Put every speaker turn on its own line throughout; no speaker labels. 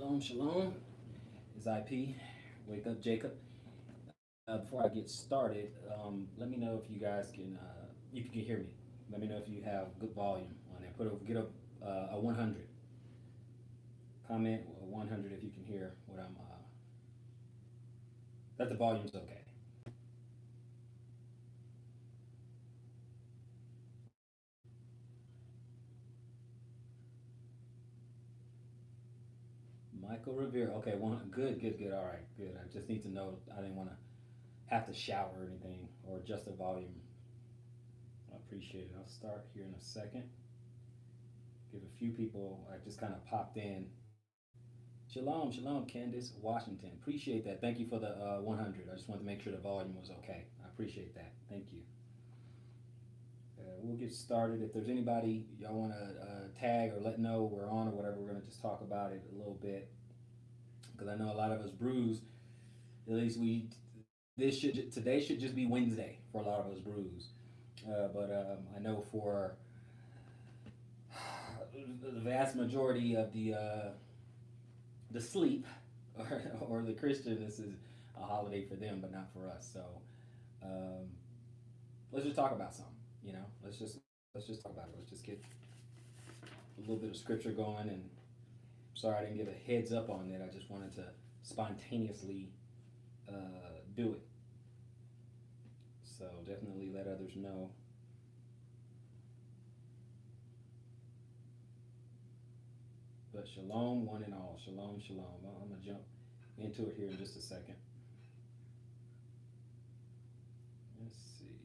Shalom, shalom. It's IP. Wake up, Jacob. Before I get started, let me know if you guys can, if you can hear me. Let me know if you have good volume on there. Get a 100. Comment a 100 if you can hear what I'm. That the volume's okay. Michael Revere. Okay, good. All right, good. I just need to know. I didn't want to have to shout or anything or adjust the volume. I appreciate it. I'll start here in a second. Give a few people. I just kind of popped in. Shalom, shalom, Candace Washington. Appreciate that. Thank you for the 100. I just wanted to make sure the volume was okay. I appreciate that. Thank you. We'll get started. If there's anybody y'all want to tag or let know we're on or whatever, we're going to just talk about it a little bit. Because I know a lot of us bruise. At least today should just be Wednesday for a lot of us bruise. But I know for the vast majority of the sleep or the Christian, this is a holiday for them, but not for us. So let's just talk about something. Let's just talk about it. Let's just get a little bit of scripture going. And sorry I didn't give a heads up on that. I just wanted to spontaneously do it. So definitely let others know. But shalom, one and all. Shalom, shalom. Well, I'm going to jump into it here in just a second. Let's see here.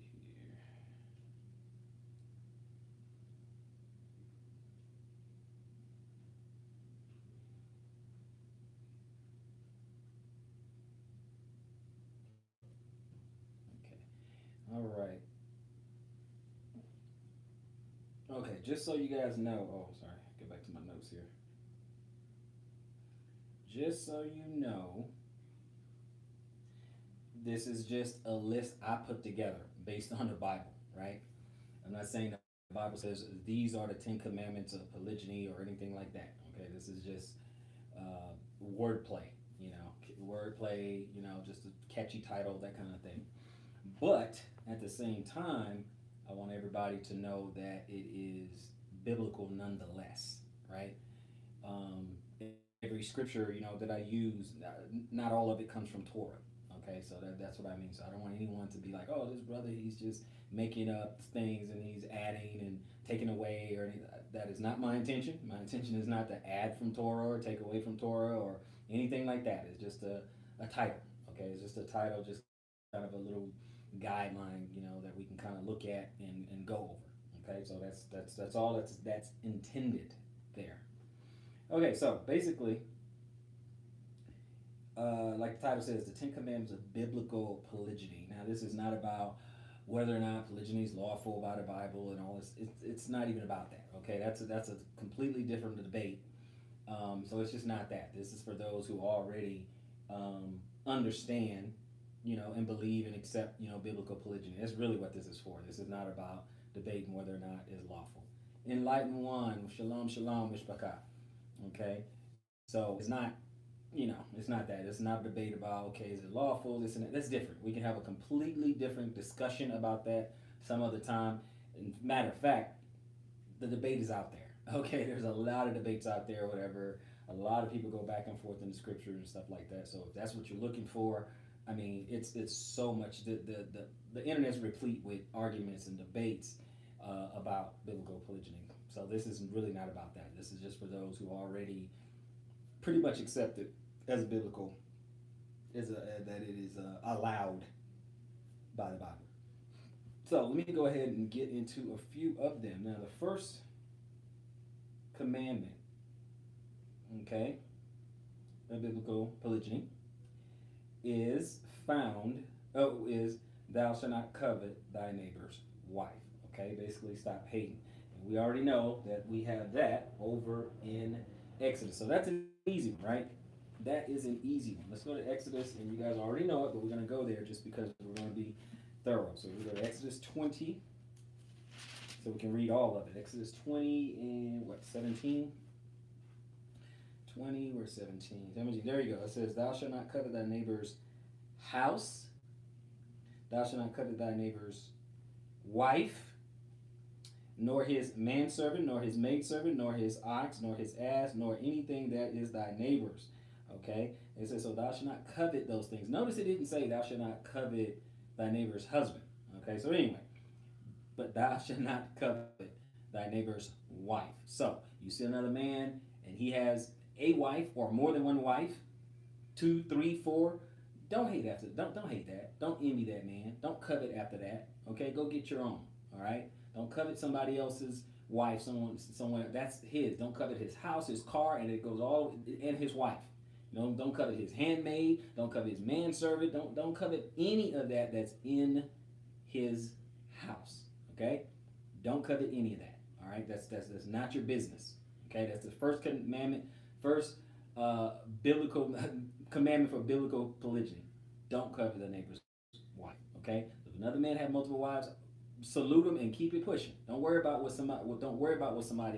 Okay. All right. Okay, just so you guys know. Oh, sorry. Get back to my notes here. Just so you know, this is just a list I put together based on the Bible, right? I'm not saying the Bible says these are the 10 commandments of polygyny or anything like that. Okay, this is just wordplay, just a catchy title, that kind of thing. But at the same time, I want everybody to know that it is biblical nonetheless, right? Every scripture, that I use, not all of it comes from Torah. Okay, so that's what I mean. So I don't want anyone to be like, oh, this brother, he's just making up things and he's adding and taking away or anything. That is not my intention. My intention is not to add from Torah or take away from Torah or anything like that. It's just a title. Okay, it's just a title, just kind of a little guideline, that we can kind of look at and go over. Okay, so that's all that's intended there. Okay, so basically, like the title says, the 10 Commandments of biblical polygyny. Now, this is not about whether or not polygyny is lawful by the Bible and all this. It's not even about that. Okay, that's a completely different debate. So it's just not that. This is for those who already understand, and believe and accept, biblical polygyny. That's really what this is for. This is not about debating whether or not it's lawful. Enlighten one, shalom, shalom, mishpachah. Okay, so it's not, it's not that. It's not a debate about, okay, is it lawful, this and that. That's different. We can have a completely different discussion about that some other time. And matter of fact, the debate is out there. Okay, there's a lot of debates out there, whatever. A lot of people go back and forth in the scripture and stuff like that. So if that's what you're looking for, I mean, it's so much. The internet's replete with arguments and debates about biblical polygyny. So this is really not about that. This is just for those who already pretty much accept it as biblical, that it is allowed by the Bible. So let me go ahead and get into a few of them. Now, the first commandment, okay, of biblical polygyny is thou shalt not covet thy neighbor's wife. Okay, basically stop hating. And we already know that we have that over in Exodus. So that's an easy one, right? That is an easy one. Let's go to Exodus, and you guys already know it, but we're going to go there just because we're going to be thorough. So we go to Exodus 20, so we can read all of it. Exodus 20 and 17? 20 or 17. 17. There you go. It says, "Thou shalt not covet thy neighbor's house. Thou shalt not covet thy neighbor's wife, nor his manservant, nor his maidservant, nor his ox, nor his ass, nor anything that is thy neighbor's." Okay? It says, so thou shalt not covet those things. Notice it didn't say thou shalt not covet thy neighbor's husband. Okay? So anyway, but thou shalt not covet thy neighbor's wife. So you see another man and he has a wife or more than one wife, 2, 3, 4. Don't hate after. Don't hate that. Don't envy that man. Don't covet after that. Okay, go get your own. All right. Don't covet somebody else's wife. Someone that's his. Don't covet his house, his car, and it goes all and his wife. Don't covet his handmaid. Don't covet his manservant. Don't covet any of that that's in his house. Okay. Don't covet any of that. All right. That's not your business. Okay. That's the first commandment. First biblical commandment for biblical polygyny. Don't covet the neighbor's wife. Okay. If another man have multiple wives, salute him and keep it pushing. Don't worry about what somebody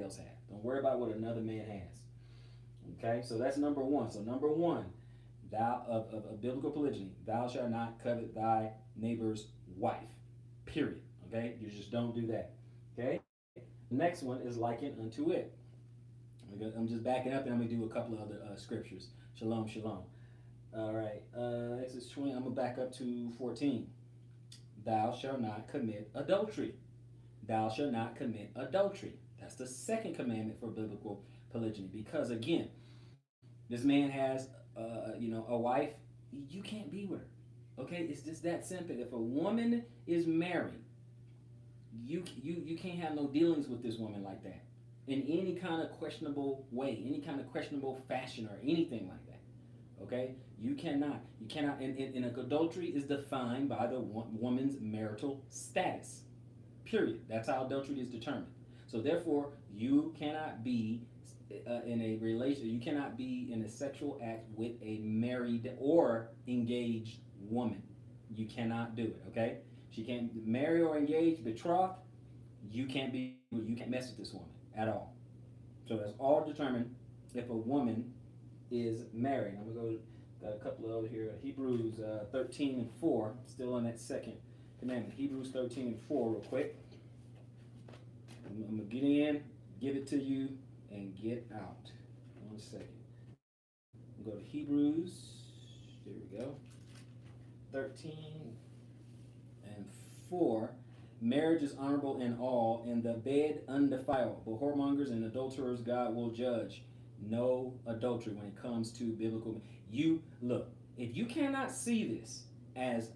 else has. Don't worry about what another man has. Okay. So that's number one. So number one, thou of biblical polygyny, thou shalt not covet thy neighbor's wife. Period. Okay. You just don't do that. Okay. The next one is likened unto it. I'm just backing up and I'm going to do a couple of other scriptures. Shalom, shalom. All right. Exodus 20, I'm going to back up to 14. Thou shalt not commit adultery. Thou shalt not commit adultery. That's the second commandment for biblical polygyny. Because again, this man has, a wife. You can't be with her. Okay? It's just that simple. If a woman is married, you can't have no dealings with this woman like that. In any kind of questionable way, any kind of questionable fashion or anything like that. Okay? You cannot. And adultery is defined by the woman's marital status. Period. That's how adultery is determined. So therefore, you cannot be in a relation, you cannot be in a sexual act with a married or engaged woman. You cannot do it, okay? She can't marry or engage, betrothed. You can't mess with this woman at all. So that's all determined if a woman is married. I'm going to got a couple of over here. Hebrews 13 and 4, still on that second commandment. Hebrews 13 and 4 real quick. I'm going to get in, give it to you, and get out. 1 second. We'll go to Hebrews. There we go. 13 and 4. Marriage is honorable in all, and the bed undefiled. But whoremongers and adulterers God will judge. No adultery when it comes to biblical. You look, if you cannot see this as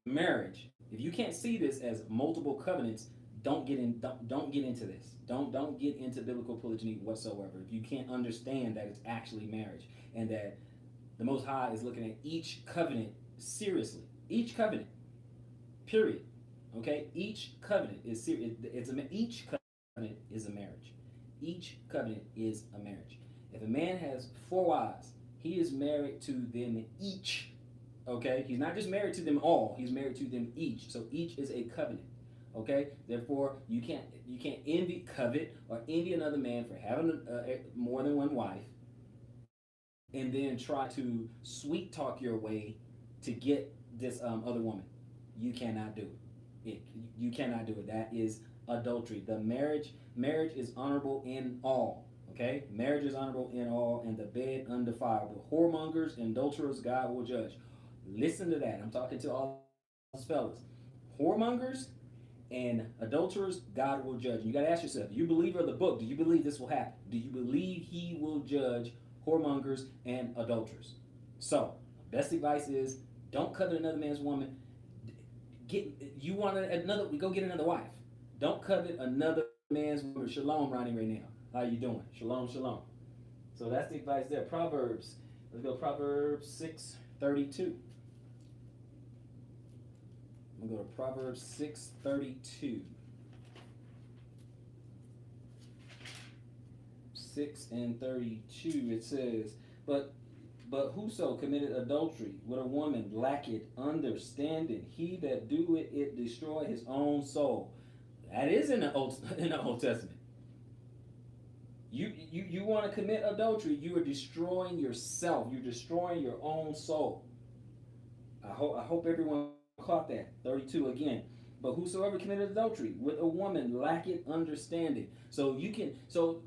marriage, if you can't see this as multiple covenants, don't get into this. Don't get into biblical polygyny whatsoever. If you can't understand that it's actually marriage and that the Most High is looking at each covenant seriously. Each covenant. Period. Okay? Each covenant is serious. Each covenant is a marriage. Each covenant is a marriage. If a man has 4 wives, he is married to them each. Okay? He's not just married to them all. He's married to them each. So each is a covenant. Okay? Therefore, you can't covet or envy another man for having more than one wife, and then try to sweet talk your way to get this other woman. You cannot do it. You cannot do it. That is adultery. The marriage is honorable in all. Okay? Marriage is honorable in all, and the bed undefiled. But whoremongers and adulterers God will judge. Listen to that. I'm talking to all those fellas. Whoremongers and adulterers, God will judge. You got to ask yourself, you believer of the book, do you believe this will happen? Do you believe he will judge whoremongers and adulterers? So, best advice is, don't covet another man's woman. Go get another wife. Don't covet another man's woman. Shalom, Ronnie, right now. How you doing? Shalom, shalom. So that's the advice there. Proverbs. Let's go Proverbs 6:32. I'm going to go to Proverbs 6:32. 6:32. It says, But whoso committed adultery with a woman lacketh understanding. He that doeth it destroy his own soul. That is in the Old Testament. You want to commit adultery, you are destroying yourself. You're destroying your own soul. I hope everyone caught that. 32 again. But whosoever committed adultery with a woman lacketh understanding. So you can so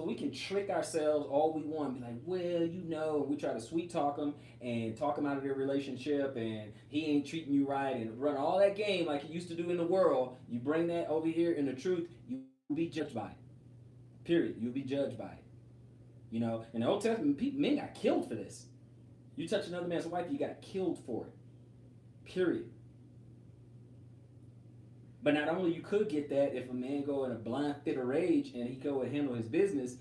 we can trick ourselves all we want. Be like, well, we try to sweet talk them and talk them out of their relationship, and he ain't treating you right, and run all that game like he used to do in the world. You bring that over here in the truth, you will be judged by it. Period. You'll be judged by it. In the Old Testament, men got killed for this. You touch another man's wife, you got killed for it. Period. But not only you could get that if a man go in a blind fit of rage and he go and handle his business,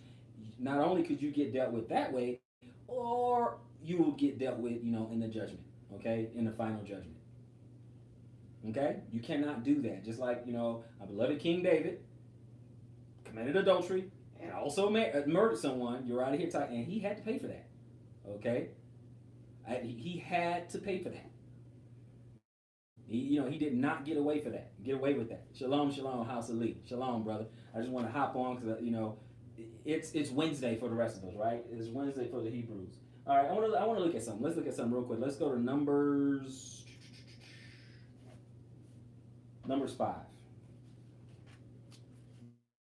not only could you get dealt with that way, or you will get dealt with, in the judgment, okay, in the final judgment. Okay, you cannot do that. Just like our beloved King David committed adultery and also murdered someone. You're out of here talking, and he had to pay for that. Okay, he had to pay for that. He did not get away with that. Shalom, shalom, house of Lee. Shalom, brother. I just want to hop on because it's Wednesday for the rest of us, right? It's Wednesday for the Hebrews. All right, I want to look at something. Let's look at something real quick. Let's go to Numbers 5.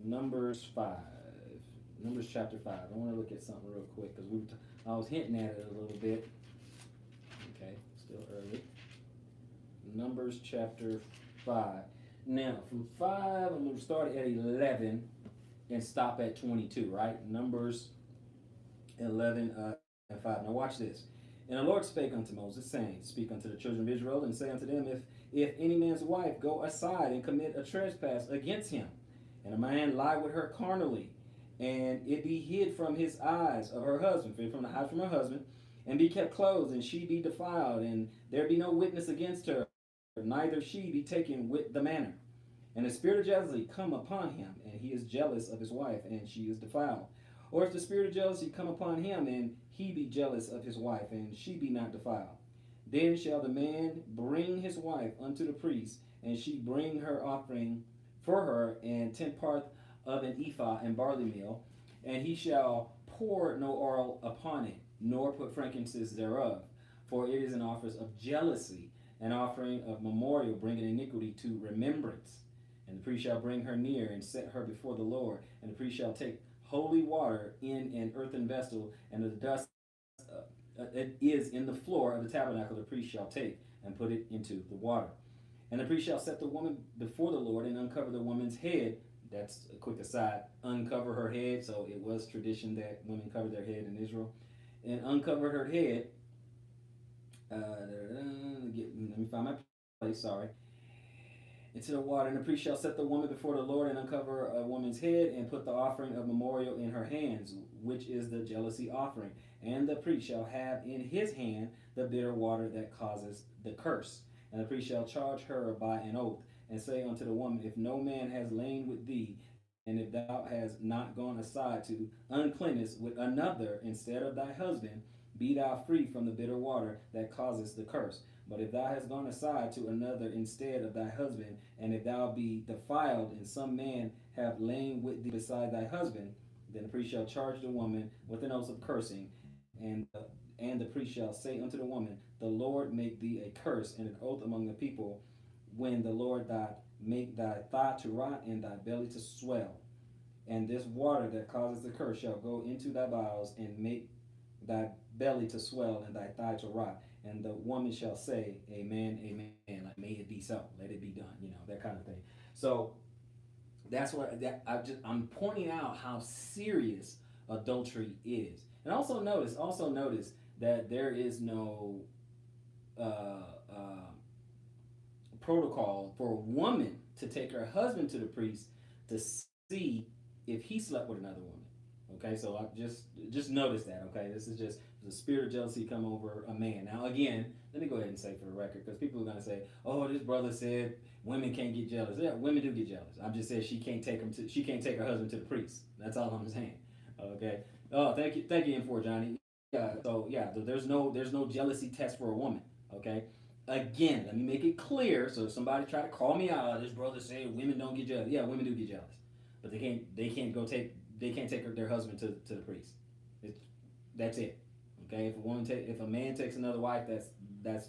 Numbers 5. Numbers chapter 5. I want to look at something real quick because I was hinting at it a little bit. Okay, still early. Numbers chapter 5. Now, from 5, I'm going to start at 11 and stop at 22, right? Numbers 11 and 5. Now, watch this. And the Lord spake unto Moses, saying, Speak unto the children of Israel, and say unto them, If any man's wife go aside and commit a trespass against him, and a man lie with her carnally, and it be hid from his eyes of her husband, from the eyes from her husband, and be kept closed, and she be defiled, and there be no witness against her, neither she be taken with the manner. And the spirit of jealousy come upon him, and he is jealous of his wife, and she is defiled. Or if the spirit of jealousy come upon him, and he be jealous of his wife, and she be not defiled, then shall the man bring his wife unto the priest, and she bring her offering for her, and 10 parts of an ephah and barley meal, and he shall pour no oil upon it, nor put frankincense thereof, for it is an offering of jealousy, an offering of memorial, bringing iniquity to remembrance. And the priest shall bring her near and set her before the Lord. And the priest shall take holy water in an earthen vessel, and the dust it is in the floor of the tabernacle the priest shall take and put it into the water. And the priest shall set the woman before the Lord and uncover the woman's head. That's a quick aside. Uncover her head. So it was tradition that women covered their head in Israel. And uncover her head. Let me find my place. Sorry. Into the water, and the priest shall set the woman before the Lord and uncover a woman's head and put the offering of memorial in her hands, which is the jealousy offering. And the priest shall have in his hand the bitter water that causes the curse. And the priest shall charge her by an oath, and say unto the woman, If no man has lain with thee, and if thou hast not gone aside to uncleanness with another instead of thy husband, be thou free from the bitter water that causes the curse. But if thou hast gone aside to another instead of thy husband, and if thou be defiled, and some man have lain with thee beside thy husband, then the priest shall charge the woman with an oath of cursing, and the priest shall say unto the woman, The Lord make thee a curse and an oath among the people, when the Lord make thy thigh to rot and thy belly to swell. And this water that causes the curse shall go into thy bowels and make thy belly to swell and thy thigh to rot. And the woman shall say, Amen, amen. Like, may it be so. Let it be done. That kind of thing. So that's what I'm pointing out how serious adultery is. And also notice that there is no protocol for a woman to take her husband to the priest to see if he slept with another woman. Okay, so I just notice that. Okay, this is just the spirit of jealousy come over a man. Now, again, let me go ahead and say for the record, because people are going to say, "Oh, this brother said women can't get jealous." Yeah, women do get jealous. I'm just saying she can't take her husband to the priest. That's all I'm saying. Okay. Oh, thank you, M4 Johnny. Yeah. So yeah, there's no jealousy test for a woman. Okay. Again, let me make it clear. So if somebody try to call me out, this brother said women don't get jealous. Yeah, women do get jealous, but they can't go take they can't take their husband to the priest. It's, that's it. Okay, if a man takes another wife, that's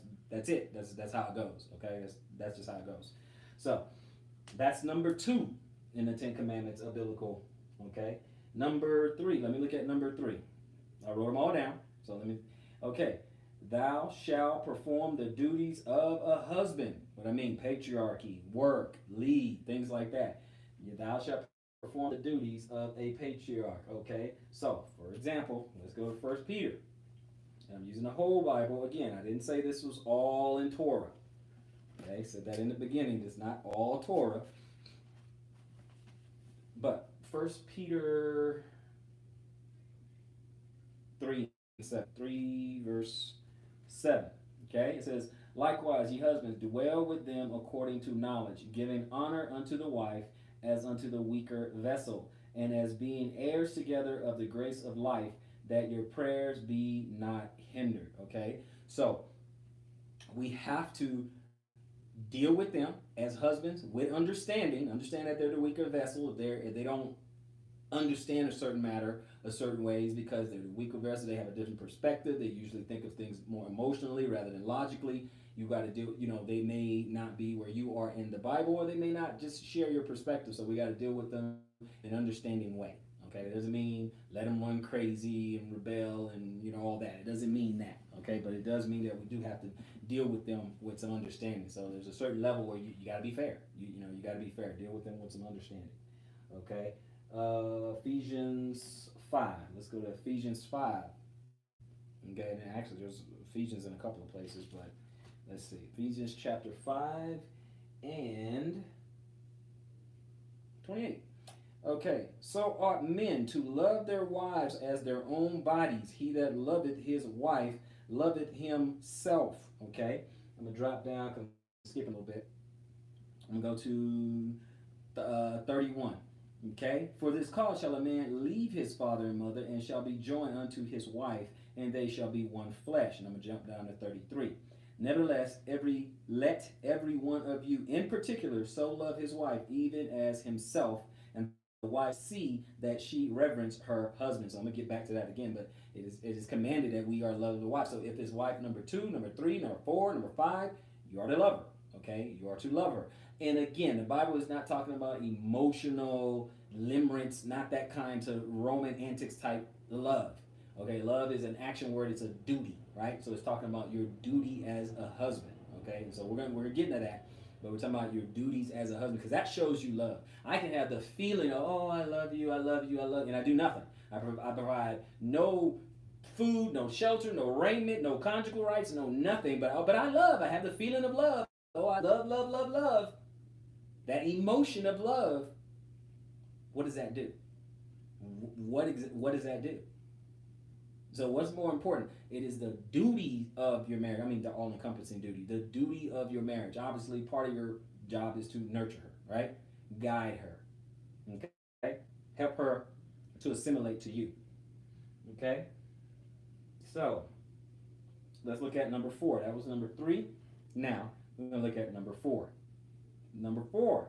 it. That's how it goes. Okay, that's just how it goes. So that's number 2 in the 10 Commandments of biblical. Okay, number 3. Let me look at number 3. I wrote them all down. So let me. Okay, thou shalt perform the duties of a husband. What I mean, patriarchy, work, lead, things like that. Thou shalt perform the duties of a patriarch. Okay, so for example, let's go to 1 Peter. I'm using the whole Bible again. I didn't say this was all in Torah. Okay, said that in the beginning. It's not all Torah. But 1 Peter 3 verse 7. Okay, it says, likewise, ye husbands, dwell with them according to knowledge, giving honor unto the wife as unto the weaker vessel, and as being heirs together of the grace of life, that your prayers be not hindered. Okay, so we have to deal with them as husbands with understanding. Understand that they're the weaker vessel. If they don't understand a certain matter a certain ways because they're the weaker vessel, they have a different perspective. They usually think of things more emotionally rather than logically. You got to do, they may not be where you are in the Bible, or they may not just share your perspective. So we got to deal with them in an understanding way. Okay, it doesn't mean let them run crazy and rebel and all that. It doesn't mean that. Okay, but it does mean that we do have to deal with them with some understanding. So there's a certain level where you got to be fair. You got to be fair. Deal with them with some understanding. Okay, Ephesians 5. Let's go to Ephesians 5. Okay, and actually there's Ephesians in a couple of places, but let's see. Ephesians chapter 5 and 28. Okay, so ought men to love their wives as their own bodies. He that loveth his wife loveth himself. Okay, I'm going to drop down because I'm skipping a little bit. I'm going to go to 31. Okay, for this cause shall a man leave his father and mother, and shall be joined unto his wife, and they shall be one flesh. And I'm going to jump down to 33. Nevertheless, let every one of you in particular so love his wife, even as himself, and the wife see that she reverence her husband. So I'm going to get back to that again, but it is commanded that we are loving the wife. So if it's wife number 2, number 3, number 4, number 5, you are to love her. Okay, you are to love her. And again, the Bible is not talking about emotional limerence, not that kind of Roman antics type love. Okay, love is an action word. It's a duty, right? So it's talking about your duty as a husband. Okay, and so we're getting to that, but we're talking about your duties as a husband, because that shows you love. I can have the feeling of, oh, I love you, I love you, I love you, and I do nothing. I provide no food, no shelter, no raiment, no conjugal rights, no nothing. But I love. I have the feeling of love. Oh, I love, love, love, love. That emotion of love. What does that do? What does that do? So what's more important? It is the duty of your marriage. I mean, the all-encompassing duty. The duty of your marriage. Obviously, part of your job is to nurture her, right? Guide her. Okay? Help her to assimilate to you. Okay? So, let's look at number 4. That was number 3. Now, we're going to look at number 4. Number 4.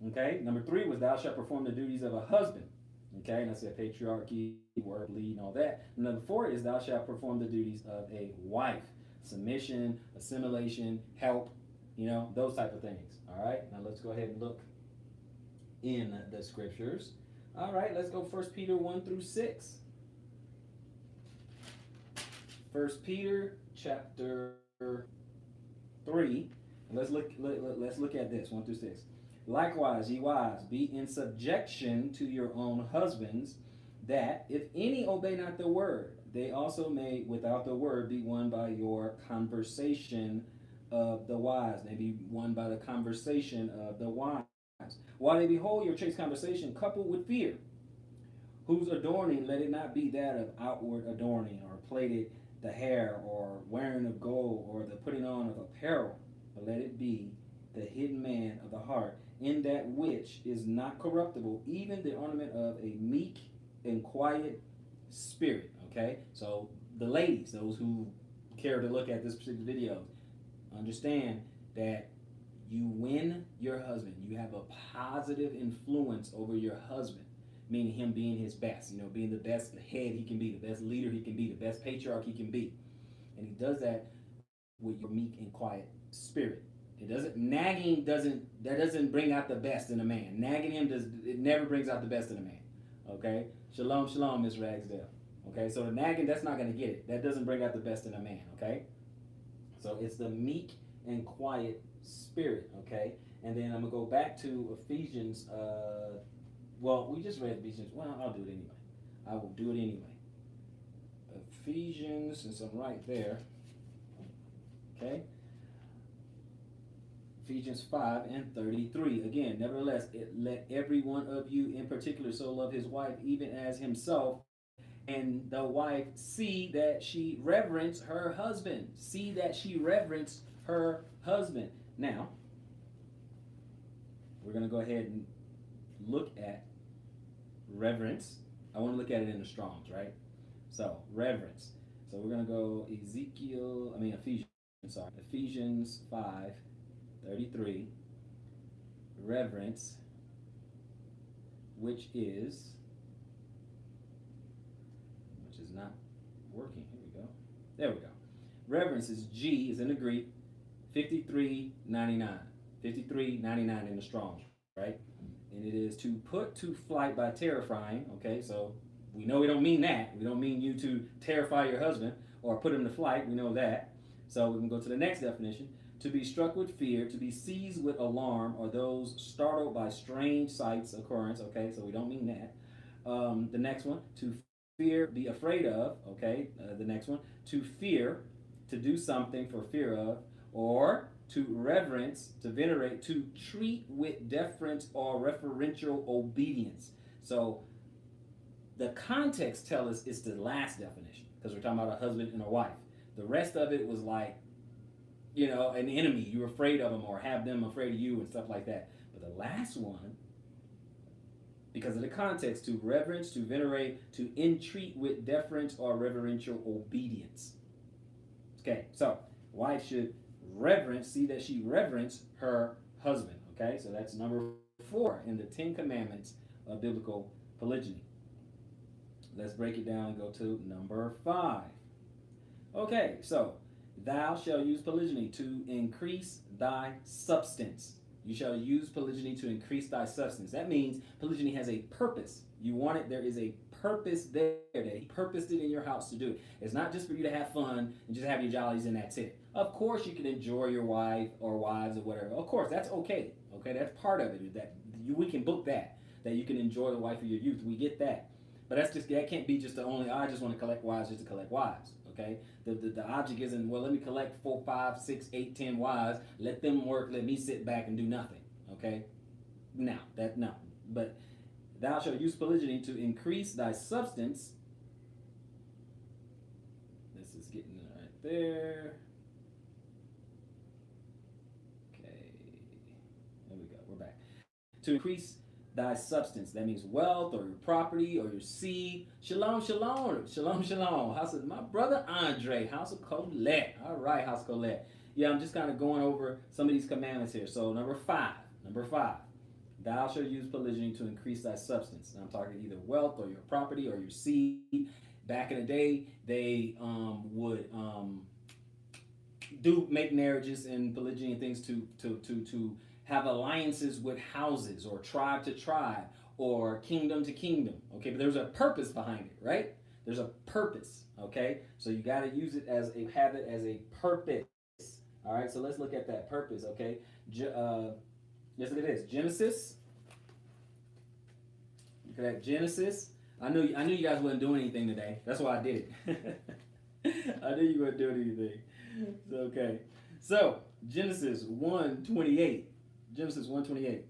Okay? Number 3 was thou shalt perform the duties of a husband. Okay? And I said patriarchy, work, lead, and all that. And number 4 is thou shalt perform the duties of a wife. Submission, assimilation, help, those type of things. All right? Now let's go ahead and look in the scriptures. All right, let's go 1 Peter 1 through 6. 1 Peter chapter 3. And let's look at this 1 through 6. Likewise, ye wives, be in subjection to your own husbands, that if any obey not the word, they also may without the word be won by your conversation of the wise. They be won by the conversation of the wise. While they behold your chaste conversation coupled with fear, whose adorning let it not be that of outward adorning, or plaited the hair, or wearing of gold, or the putting on of apparel, but let it be the hidden man of the heart, in that which is not corruptible, even the ornament of a meek and quiet spirit. Okay, so the ladies, those who care to look at this particular video, understand that You win your husband. You have a positive influence over your husband, meaning him being his best, being the best head he can be, the best leader he can be, the best patriarch he can be. And he does that with your meek and quiet spirit. That doesn't bring out the best in a man. Nagging him it never brings out the best in a man. Okay? Shalom, shalom, Miss Ragsdale. Okay, so the nagging, that's not going to get it. That doesn't bring out the best in a man. Okay? So it's the meek and quiet spirit. Okay? And then I'm going to go back to Ephesians. We just read Ephesians. Well, I'll do it anyway. I will do it anyway. Ephesians, since I'm right there. Okay? Ephesians 5:33. Again, nevertheless, let every one of you in particular so love his wife even as himself, and the wife see that she reverence her husband. See that she reverence her husband. Now, we're going to go ahead and look at reverence. I want to look at it in the Strong's, right? So, reverence. So we're going to go Ephesians 5:33, reverence, which is not working. Here we go. There we go. Reverence is G, is in the Greek, 53.99. 53.99 in the Strong's, right? And it is to put to flight by terrifying. Okay, so we know we don't mean that. We don't mean you to terrify your husband or put him to flight. We know that. So we can go to the next definition. To be struck with fear, to be seized with alarm, or those startled by strange sights, occurrence. Okay, so we don't mean that. The next one, to fear, be afraid of. Okay, the next one, to fear, to do something for fear of, or to reverence, to venerate, to treat with deference or referential obedience. So the context tells us it's the last definition because we're talking about a husband and a wife. The rest of it was like, an enemy. You're afraid of them or have them afraid of you and stuff like that. But the last one, because of the context, to reverence, to venerate, to entreat with deference or reverential obedience. Okay, so wife should reverence, see that she reverence her husband. Okay, so that's number 4 in the 10 commandments of biblical polygyny. Let's break it down and go to number 5. Okay, so thou shalt use polygyny to increase thy substance. You shall use polygyny to increase thy substance. That means polygyny has a purpose. You want it, there is a purpose there that he purposed it in your house to do it. It's not just for you to have fun and just have your jollies and that's it. Of course you can enjoy your wife or wives or whatever. Of course, that's okay. Okay, that's part of it. We can book that you can enjoy the wife of your youth. We get that. But that can't be just the only, I just want to collect wives just to collect wives. Okay, the object isn't, well, let me collect 4, 5, 6, 8, 10 wives. Let them work. Let me sit back and do nothing. Okay, no. But thou shalt use polygyny to increase thy substance. This is getting right there. Okay, there we go. We're back. To increase thy substance. That means wealth or your property or your seed. Shalom, shalom. Shalom, shalom. House of my brother Andre, House of Colette. All right, House of Colette. Yeah, I'm just kind of going over some of these commandments here. So number 5. Thou shalt use polygyny to increase thy substance. And I'm talking either wealth or your property or your seed. Back in the day, they would make marriages and polygyny and things to have alliances with houses or tribe to tribe or kingdom to kingdom. Okay, but there's a purpose behind it, right? There's a purpose. Okay, so you got to use it as a purpose. All right, so let's look at that purpose. Okay, let's look at this. Genesis. Look at that. Genesis. I knew you guys wasn't doing anything today. That's why I did it. I knew you weren't doing anything. So, okay. So Genesis 1:28. Genesis 1:28.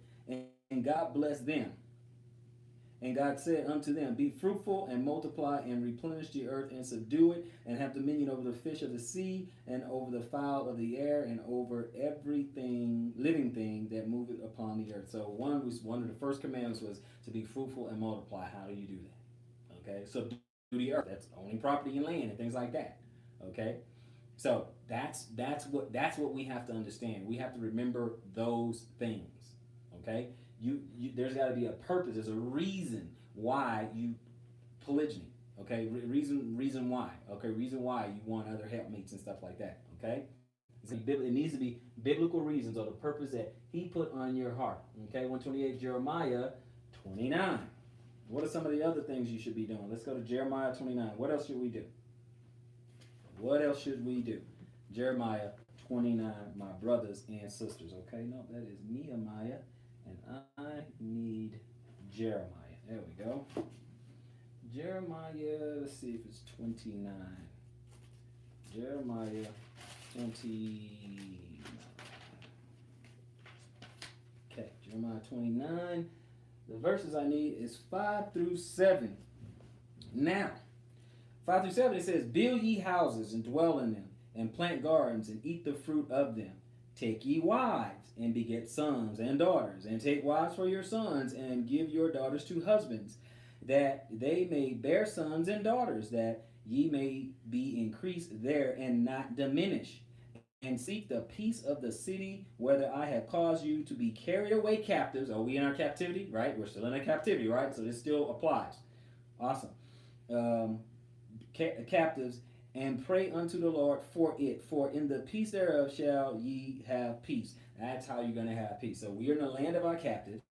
And God blessed them. And God said unto them, be fruitful and multiply and replenish the earth and subdue it and have dominion over the fish of the sea and over the fowl of the air and over everything, living thing that moveth upon the earth. So one of the first commandments was to be fruitful and multiply. How do you do that? Okay, subdue the earth. That's owning property and land and things like that. Okay, So that's what we have to understand. We have to remember those things. Okay, there's got to be a purpose. There's a reason why you polygyny. Okay, reason why. Okay, reason why you want other helpmates and stuff like that. Okay, it needs to be biblical reasons or the purpose that He put on your heart. Okay, 128 Jeremiah 29. What are some of the other things you should be doing? Let's go to Jeremiah 29. What else should we do? What else should we do? Jeremiah 29, my brothers and sisters. Okay, no, that is Nehemiah, and I need Jeremiah. There we go. Jeremiah, let's see if it's 29. Jeremiah 29. Okay, Jeremiah 29. The verses I need is 5 through 7. Now, 5 through 7, it says, build ye houses and dwell in them, and plant gardens and eat the fruit of them. Take ye wives and beget sons and daughters, and take wives for your sons, and give your daughters to husbands, that they may bear sons and daughters, that ye may be increased there and not diminish. And seek the peace of the city, whether I have caused you to be carried away captives. Are we in our captivity? Right? We're still in a captivity, right? So this still applies. Awesome. Captives, and pray unto the Lord for it. For in the peace thereof shall ye have peace. That's how you're going to have peace. So we are in the land of our captives,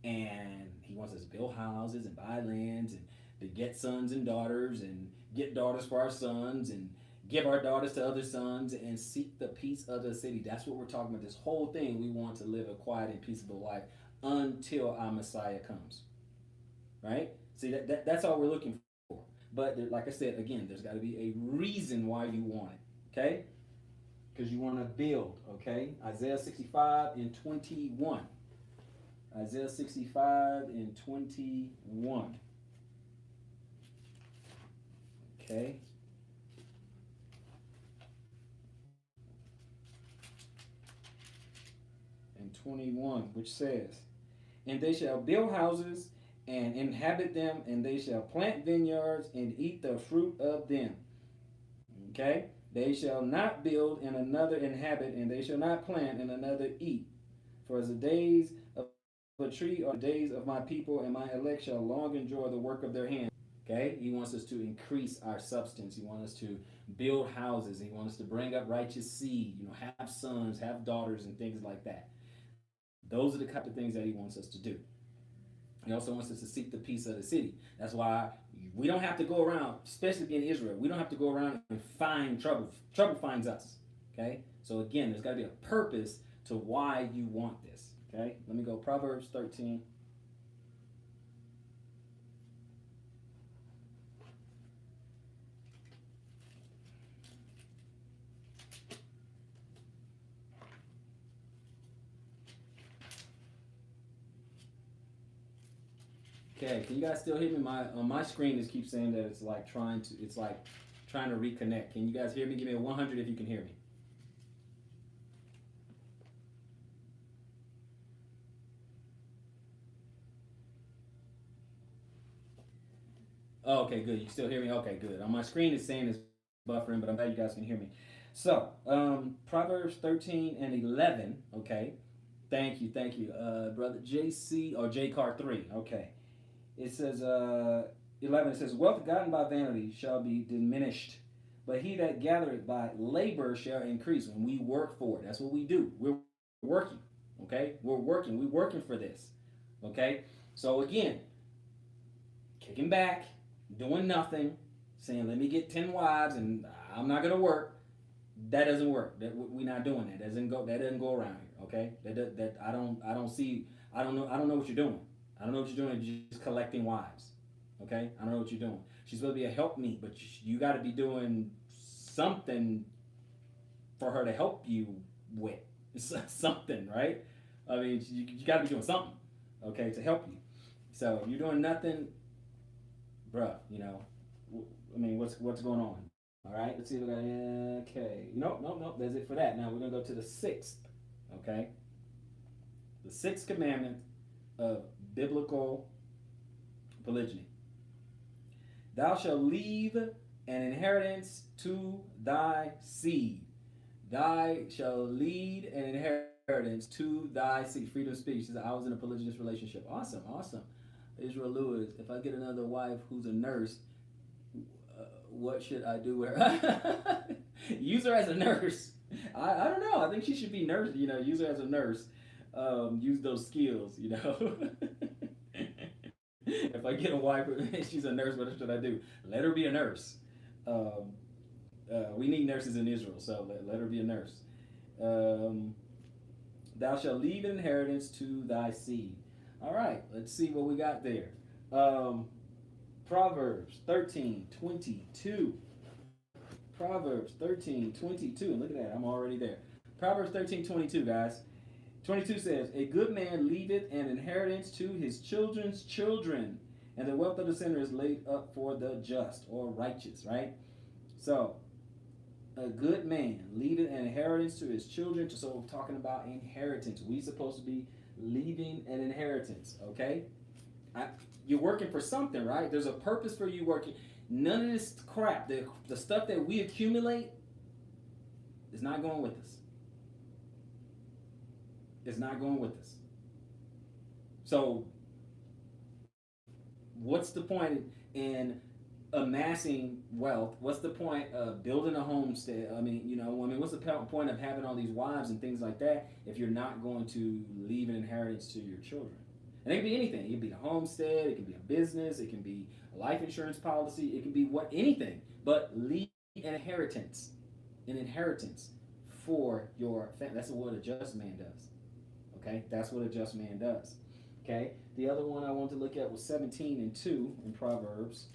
and He wants us to build houses and buy lands and to get sons and daughters and get daughters for our sons and give our daughters to other sons and seek the peace of the city. That's what we're talking about. This whole thing, we want to live a quiet and peaceable life until our Messiah comes. Right? See, that's all we're looking for. But like I said, again, there's got to be a reason why you want it. Okay? Because you want to build. Okay? Isaiah 65 and 21. Isaiah 65 and 21. Okay? And 21, which says, and they shall build houses and inhabit them, and they shall plant vineyards and eat the fruit of them. Okay? They shall not build and another inhabit, and they shall not plant and another eat. For as the days of a tree are the days of my people, and my elect shall long enjoy the work of their hands. Okay? He wants us to increase our substance. He wants us to build houses. He wants us to bring up righteous seed, have sons, have daughters, and things like that. Those are the type of things that He wants us to do. He also wants us to seek the peace of the city. That's why we don't have to go around, especially in Israel, we don't have to go around and find trouble. Trouble finds us. Okay? So again, there's got to be a purpose to why you want this. Okay? Let me go Proverbs 13. Okay, can you guys still hear me? My screen just keeps saying that it's like trying to reconnect. Can you guys hear me? Give me a 100 if you can hear me. Oh, okay, good. You still hear me? Okay, good. On my screen it's saying it's buffering, but I'm glad you guys can hear me. So, Proverbs 13 and 11. Okay, thank you, brother JC or J Car 3. Okay. It says, 11, it says, wealth gotten by vanity shall be diminished, but he that gathereth by labor shall increase. When we work for it, that's what we do. We're working, okay? We're working for this, okay? So again, kicking back, doing nothing, saying, let me get 10 wives and I'm not going to work. That doesn't work. We're not doing that. That doesn't go around here, okay? I don't know what you're doing. I don't know what you're doing. You're just collecting wives. Okay? I don't know what you're doing. She's supposed to be a helpmeet, but you got to be doing something for her to help you with. Something, right? I mean, you got to be doing something, okay, to help you. So if you're doing nothing, bruh, I mean, what's going on? All right? Let's see if we got, okay. Nope. That's it for that. Now we're going to go to the 6th, okay? The 6th commandment of biblical polygyny. Thou shalt leave an inheritance to thy seed. Thy shall lead an inheritance to thy seed. Freedom of speech. She said, I was in a polygynous relationship. Awesome, awesome. Israel Lewis, if I get another wife who's a nurse, what should I do with her? Use her as a nurse. I don't know. I think she should be nurse. Use her as a nurse. Use those skills. If I get a wife and she's a nurse, what should I do? Let her be a nurse. We need nurses in Israel, so let her be a nurse. Thou shalt leave an inheritance to thy seed. All right, let's see what we got there. Proverbs 13:22. Proverbs 13:22. And look at that, I'm already there. Proverbs 13:22, guys. 22 says, a good man leaveth an inheritance to his children's children, and the wealth of the sinner is laid up for the just or righteous, right? So, a good man leaveth an inheritance to his children. So we're talking about inheritance. We're supposed to be leaving an inheritance, okay? You're working for something, right? There's a purpose for you working. None of this crap, the stuff that we accumulate is not going with us. It's not going with us. So, what's the point in amassing wealth? What's the point of building a homestead? What's the point of having all these wives and things like that if you're not going to leave an inheritance to your children? And it can be anything. It can be a homestead. It can be a business. It can be a life insurance policy. It can be anything. But leave an inheritance for your family. That's what a just man does. Okay, that's what a just man does. Okay, the other one I wanted to look at was 17:2 in Proverbs.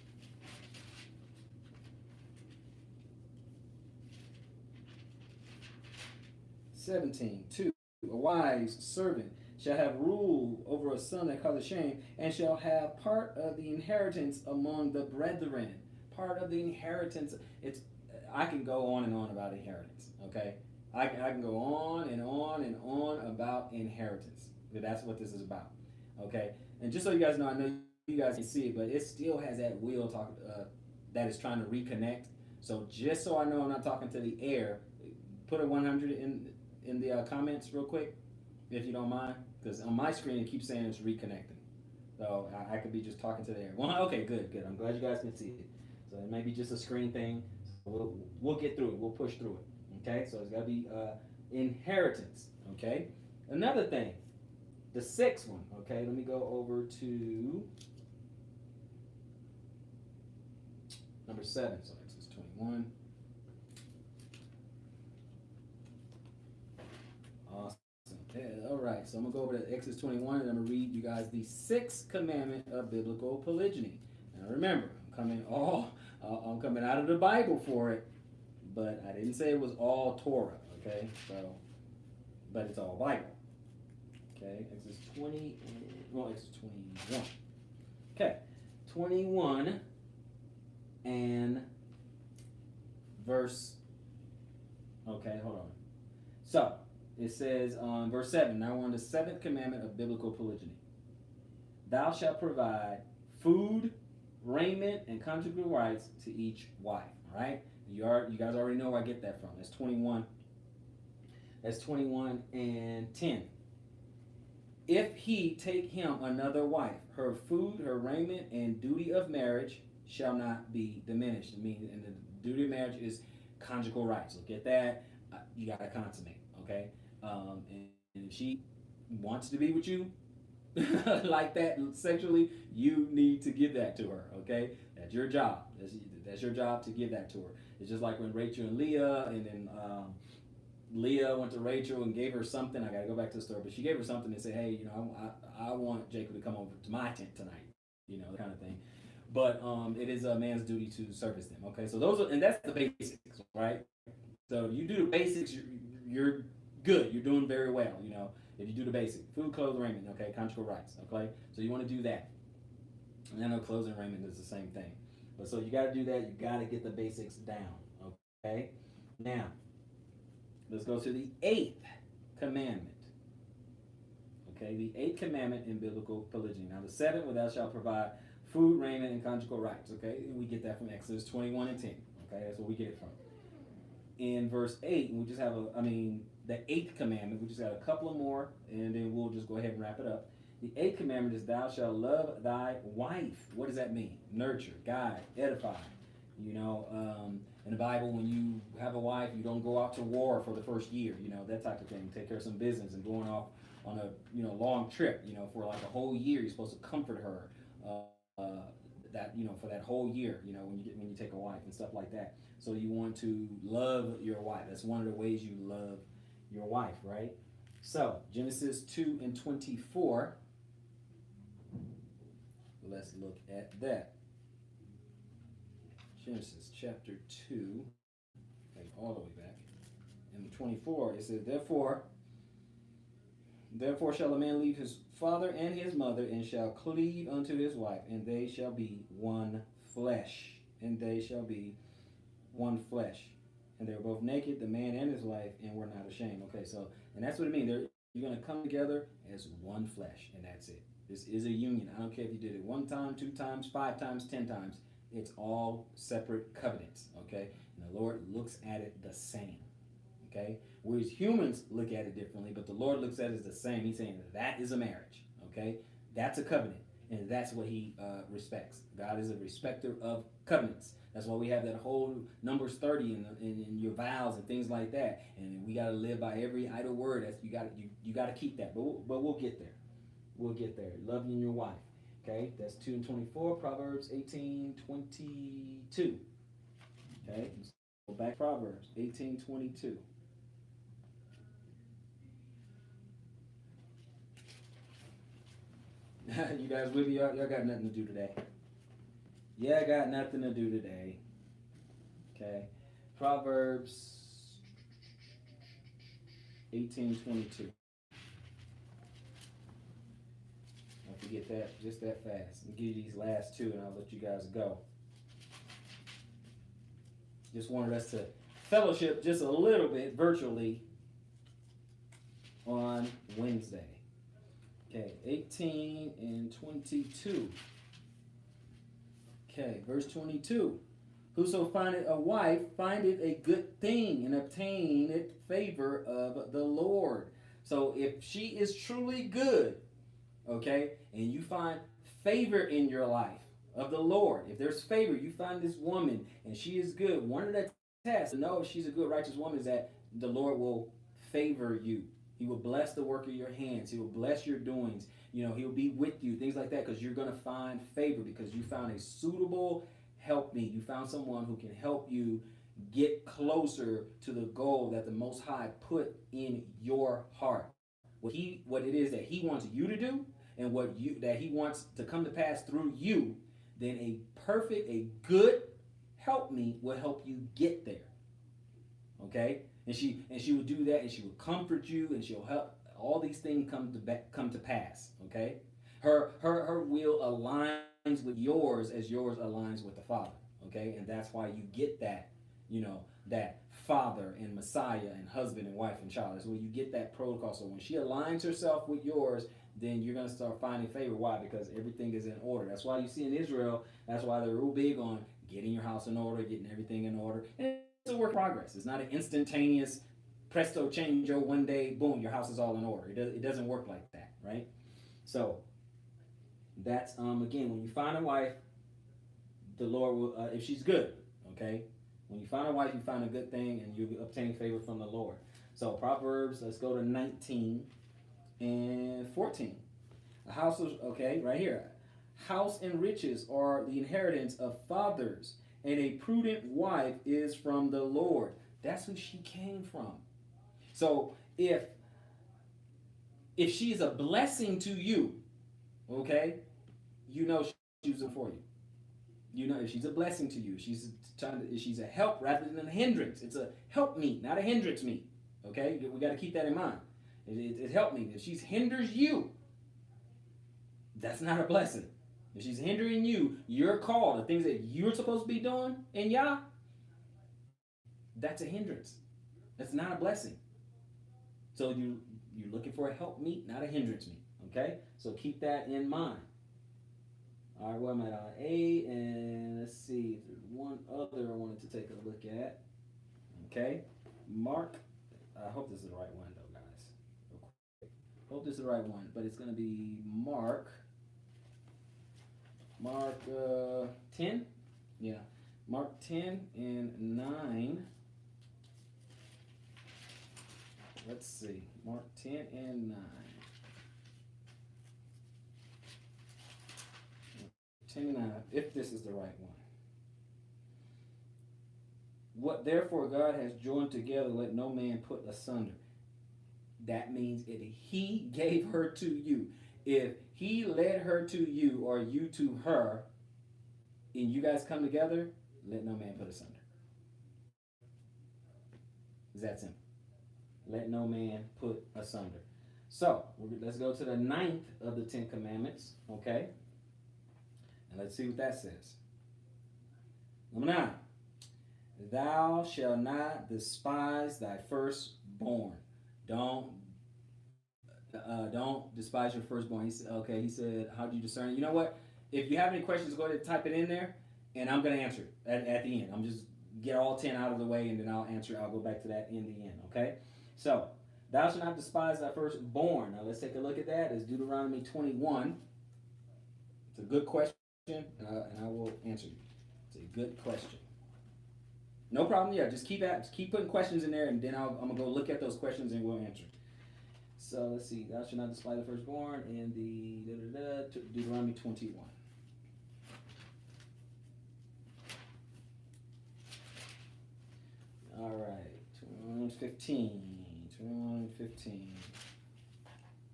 17:2. A wise servant shall have rule over a son that causeth shame, and shall have part of the inheritance among the brethren. Part of the inheritance. I can go on and on about inheritance. Okay, I can go on and on and on about inheritance. That's what this is about. Okay, and just so you guys know, I know you guys can see it, but it still has that wheel that is trying to reconnect. So just so I know I'm not talking to the air, put a 100 in the comments real quick, if you don't mind, because on my screen it keeps saying it's reconnecting. So I could be just talking to the air. Well, okay, good. I'm glad you guys can see it. So it may be just a screen thing. So we'll get through it. We'll push through it. Okay, so it's got to be inheritance. Okay, another thing, the sixth one. Okay, let me go over to number 7. So Exodus 21. Awesome. Yeah, all right, so I'm going to go over to Exodus 21, and I'm going to read you guys the 6th commandment of biblical polygyny. Now remember, I'm coming out of the Bible for it, but I didn't say it was all Torah, okay? So, but it's all Bible. Okay, Exodus 21. Okay, 21 and verse, okay, hold on. So, it says on verse 7, now we're on the 7th commandment of biblical polygyny. Thou shalt provide food, raiment, and conjugal rights to each wife. All right? You guys already know where I get that from. That's 21. That's 21 and 10. If he take him another wife, her food, her raiment, and duty of marriage shall not be diminished. I mean, and the duty of marriage is conjugal rights. Look at that. You got to consummate. Okay? And if she wants to be with you like that sexually, you need to give that to her. Okay? That's your job. That's your job to give that to her. It's just like when Rachel and Leah, and then Leah went to Rachel and gave her something. I got to go back to the story, but she gave her something and said, hey, I want Jacob to come over to my tent tonight, that kind of thing. But it is a man's duty to service them. Okay, so and that's the basics, right? So you do the basics, you're good. You're doing very well. If you do the basic food, clothes, raiment, okay, conjugal rights. Okay, so you want to do that. And I know clothes and raiment is the same thing, but so you got to do that. You got to get the basics down. Okay, now. Let's go to the 8th commandment. Okay, the 8th commandment in biblical polygyny. Now, the 7th, thou shalt provide Food, raiment, and conjugal rights. Okay, and we get that from Exodus 21 and 10. Okay, that's where we get it from. In verse 8, we just have the eighth commandment. We just got a couple of more, and then we'll just go ahead and wrap it up. The eighth commandment is, thou shalt love thy wife. What does that mean? Nurture, guide, edify. In the Bible, when you have a wife, you don't go out to war for the first year, that type of thing. Take care of some business, and going off on a long trip, for like a whole year. You're supposed to comfort her. For that whole year, when you take a wife and stuff like that. So you want to love your wife. That's one of the ways you love your wife, right? So Genesis 2 and 24. Let's look at that. Genesis chapter 2, all the way back. In the 24, it says, Therefore shall a man leave his father and his mother, and shall cleave unto his wife, and they shall be one flesh. And they shall be one flesh. And they were both naked, the man and his wife, and were not ashamed. Okay, so, and that's what it means. You're going to come together as one flesh, and that's it. This is a union. I don't care if you did it 1 time, 2 times, 5 times, 10 times. It's all separate covenants, okay? And the Lord looks at it the same, okay? Whereas humans look at it differently, but the Lord looks at it as the same. He's saying that is a marriage, okay? That's a covenant, and that's what he respects. God is a respecter of covenants. That's why we have that whole Numbers 30 in your vows and things like that. And we got to live by every idle word. That's you got to keep that. But we'll get there. We'll get there. Loving your wife. Okay, that's 2 and 24. Proverbs 18:22. Okay, let's go back to Proverbs 18:22. You guys with me? Y'all got nothing to do today. Yeah, I got nothing to do today. Okay, Proverbs 18:22. Don't forget that just that fast. I'll give you these last two, and I'll let you guys go. Just wanted us to fellowship just a little bit virtually on Wednesday. Okay, 18 and 22. Okay, verse 22. Whoso findeth a wife findeth a good thing, and obtaineth favor of the Lord. So if she is truly good, okay, and you find favor in your life of the Lord, if there's favor, you find this woman and she is good, one of the tests to know if she's a good, righteous woman is that the Lord will favor you. He will bless the work of your hands. He will bless your doings. He'll be with you, things like that, because you're going to find favor because you found a suitable helpmeet. You found someone who can help you get closer to the goal that the Most High put in your heart. What it is that he wants you to do, and that he wants to come to pass through you, then a good helpmeet will help you get there. Okay? And she will do that, and she will comfort you, and she'll help all these things come to pass. Okay? Her will aligns with yours as yours aligns with the Father. Okay? And that's why you get that, that father and Messiah and husband and wife and child. That's where you get that protocol. So when she aligns herself with yours, then you're going to start finding favor. Why? Because everything is in order. That's why you see in Israel, that's why they're real big on getting your house in order, getting everything in order. And it's a work in progress. It's not an instantaneous presto changeo, one day, boom, your house is all in order. It doesn't work like that, right? So that's, again, when you find a wife, the Lord will, if she's good, okay? When you find a wife, you find a good thing, and you obtain favor from the Lord. So Proverbs, let's go to 19 and 14. A house of, okay, right here. House and riches are the inheritance of fathers, and a prudent wife is from the Lord. That's who she came from. So if she's a blessing to you, okay, she's for you. If she's a blessing to you, she's a help rather than a hindrance. It's a help meet, not a hindrance meet. Okay, we got to keep that in mind. It help me. If she hinders you, that's not a blessing. If she's hindering you, your call, the things that you're supposed to be doing in Yah, that's a hindrance. That's not a blessing. So you're looking for a help meet, not a hindrance meet. Okay? So keep that in mind. All right, what am I on? 8, and let's see. There's one other I wanted to take a look at. Okay, Mark. I hope this is the right one, though, guys. Real quick. Hope this is the right one, but it's going to be Mark. Mark 10. Yeah, Mark 10 and 9. Let's see. Mark 10 and 9. 10 and 9, if this is the right one. What therefore God has joined together, let no man put asunder. That means if he gave her to you, if he led her to you or you to her, and you guys come together, let no man put asunder. It's that simple. Let no man put asunder. So, let's go to the 9th of the 10 commandments, okay? And let's see what that says. Number 9. Thou shalt not despise thy firstborn. Don't despise your firstborn. He said, how do you discern it? You know what? If you have any questions, go ahead and type it in there, and I'm going to answer it at the end. I'm just get all 10 out of the way, and then I'll answer it. I'll go back to that in the end, okay? So, thou shalt not despise thy firstborn. Now, let's take a look at that. It's Deuteronomy 21. It's a good question, and I will answer you. It's a good question. No problem. Yeah, just keep putting questions in there, and then I'm going to go look at those questions, and we'll answer. So, let's see. Thou shalt not despise the firstborn in the Deuteronomy 21. All right, 15.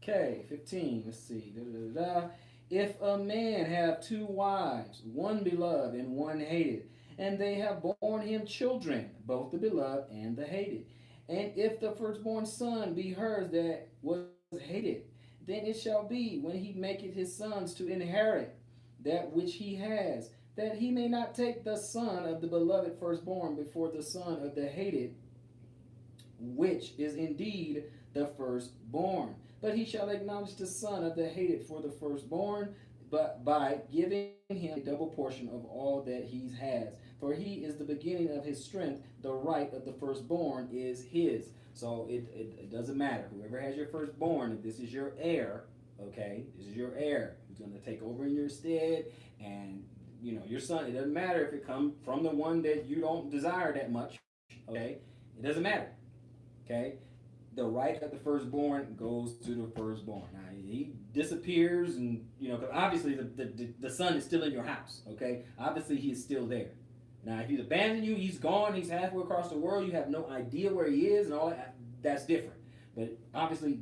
Okay, 15. Let's see. If a man have 2 wives, one beloved and one hated, and they have borne him children, both the beloved and the hated, and if the firstborn son be hers that was hated, then it shall be when he maketh his sons to inherit that which he has, that he may not take the son of the beloved firstborn before the son of the hated, which is indeed the firstborn. But he shall acknowledge the son of the hated for the firstborn, but by giving him a double portion of all that he has. For he is the beginning of his strength, the right of the firstborn is his. So it doesn't matter. Whoever has your firstborn, if this is your heir, okay, this is your heir who's going to take over in your stead, and your son, it doesn't matter if it comes from the one that you don't desire that much, okay? It doesn't matter, okay? The right of the firstborn goes to the firstborn. Now, he disappears, and, because obviously the son is still in your house, okay? Obviously, he is still there. Now, if he's abandoned you, he's gone, he's halfway across the world, you have no idea where he is and all that, that's different. But obviously,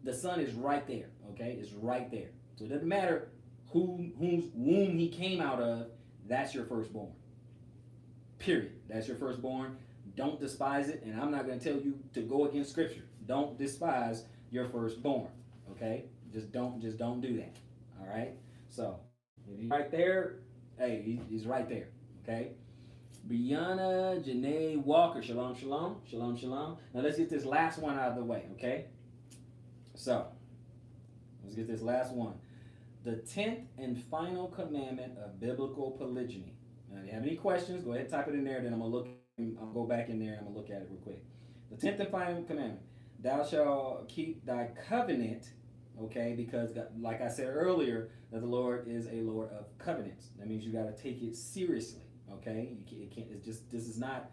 the son is right there, okay? It's right there. So it doesn't matter whose womb he came out of, that's your firstborn. Period. That's your firstborn. Don't despise it, and I'm not going to tell you to go against Scripture. Don't despise your firstborn, okay? Just don't do that, all right? So, if he's right there, hey, he's right there, okay? Brianna Janae Walker, shalom, shalom, shalom, shalom. Now, let's get this last one out of the way, okay? So, let's get this last one. The 10th and final commandment of biblical polygyny. Now, if you have any questions, go ahead and type it in there, then I'll go back in there and I'm going to look at it real quick. The 10th and final commandment. Thou shalt keep thy covenant, okay, because like I said earlier, that the Lord is a Lord of covenants. That means you got to take it seriously, okay? This is not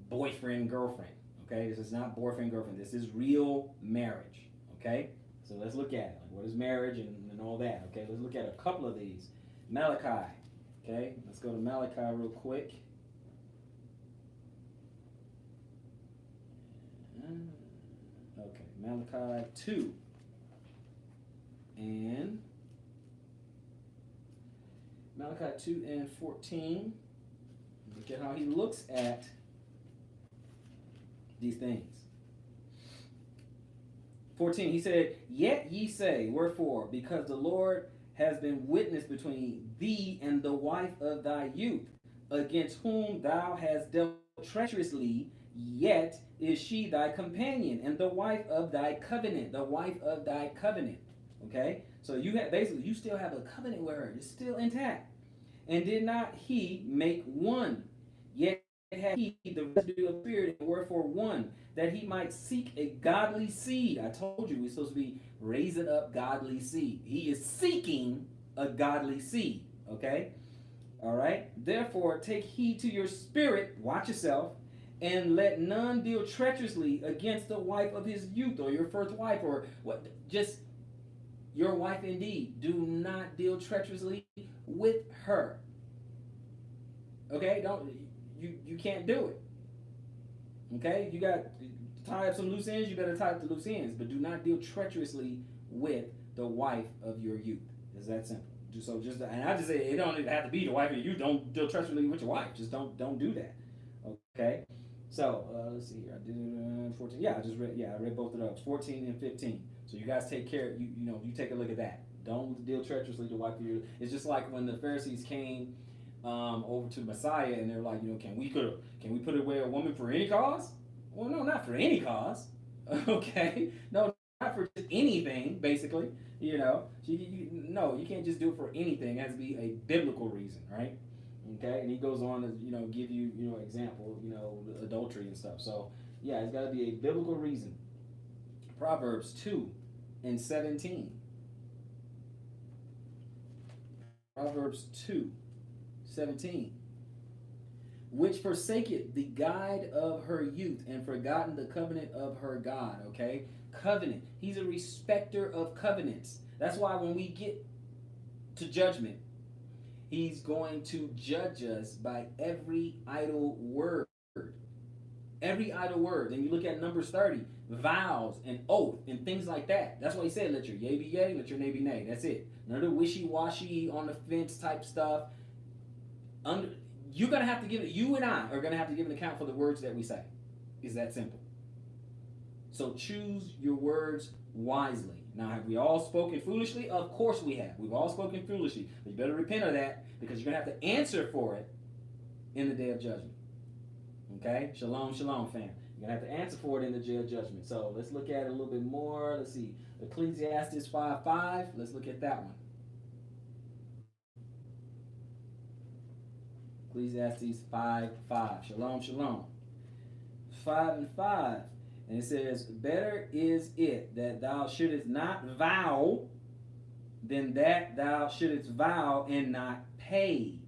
boyfriend, girlfriend, okay? This is not boyfriend, girlfriend. This is real marriage, okay? So let's look at it. Like, what is marriage and all that, okay? Let's look at a couple of these. Malachi, okay? Let's go to Malachi real quick. Okay, Malachi 2. And Malachi 2 and 14. Look at how he looks at these things. 14, he said, Yet ye say, wherefore? Because the Lord has been witness between thee and the wife of thy youth, against whom thou hast dealt treacherously, yet is she thy companion, and the wife of thy covenant. The wife of thy covenant. Okay, so you have basically you still have a covenant with her. It's still intact. And did not he make one? Yet had he the residue of spirit, and wherefore one, that he might seek a godly seed. I told you we're supposed to be raising up godly seed. He is seeking a godly seed. Okay? All right? Therefore, take heed to your spirit, watch yourself, and let none deal treacherously against the wife of his youth, or your first wife, or what, just your wife indeed. Do not deal treacherously with her. Okay? Don't you can't do it. Okay? You got to tie up some loose ends, you better tie up the loose ends, but do not deal treacherously with the wife of your youth. It's that simple. So just, and I just say it don't have to be the wife of your youth. Don't deal treacherously with your wife. Just don't do that. Okay? So let's see here. I did 14. Yeah, I just read. Yeah, I read both of those, 14 and 15. So you guys take care. You take a look at that. Don't deal treacherously with the wife of your. It's just like when the Pharisees came over to Messiah, and they're like, can we put away a woman for any cause? Well, no, not for any cause. Okay, no, not for just anything. Basically, no, you can't just do it for anything. It has to be a biblical reason, right? Okay, and he goes on to give you example, adultery and stuff. So yeah, it's got to be a biblical reason. Proverbs 2:17. Proverbs 2:17. Which forsaketh the guide of her youth, and forgotten the covenant of her God. Okay? Covenant. He's a respecter of covenants. That's why when we get to judgment, he's going to judge us by every idle word. Every idle word. And you look at Numbers 30, vows and oath and things like that. That's why he said, let your yea be yea, let your nay be nay. That's it. None of the wishy-washy, on the fence type stuff. You're going to have to you and I are going to have to give an account for the words that we say. It's that simple. So choose your words wisely. Now, have we all spoken foolishly? Of course we have. We've all spoken foolishly. But you better repent of that, because you're going to have to answer for it in the day of judgment. Okay? Shalom, shalom, fam. You're going to have to answer for it in the day of judgment. So let's look at it a little bit more. Let's see. Ecclesiastes 5:5. Let's look at that one. Ecclesiastes 5:5. Shalom, shalom. 5 and 5. And it says, better is it that thou shouldest not vow than that thou shouldest vow and not pay.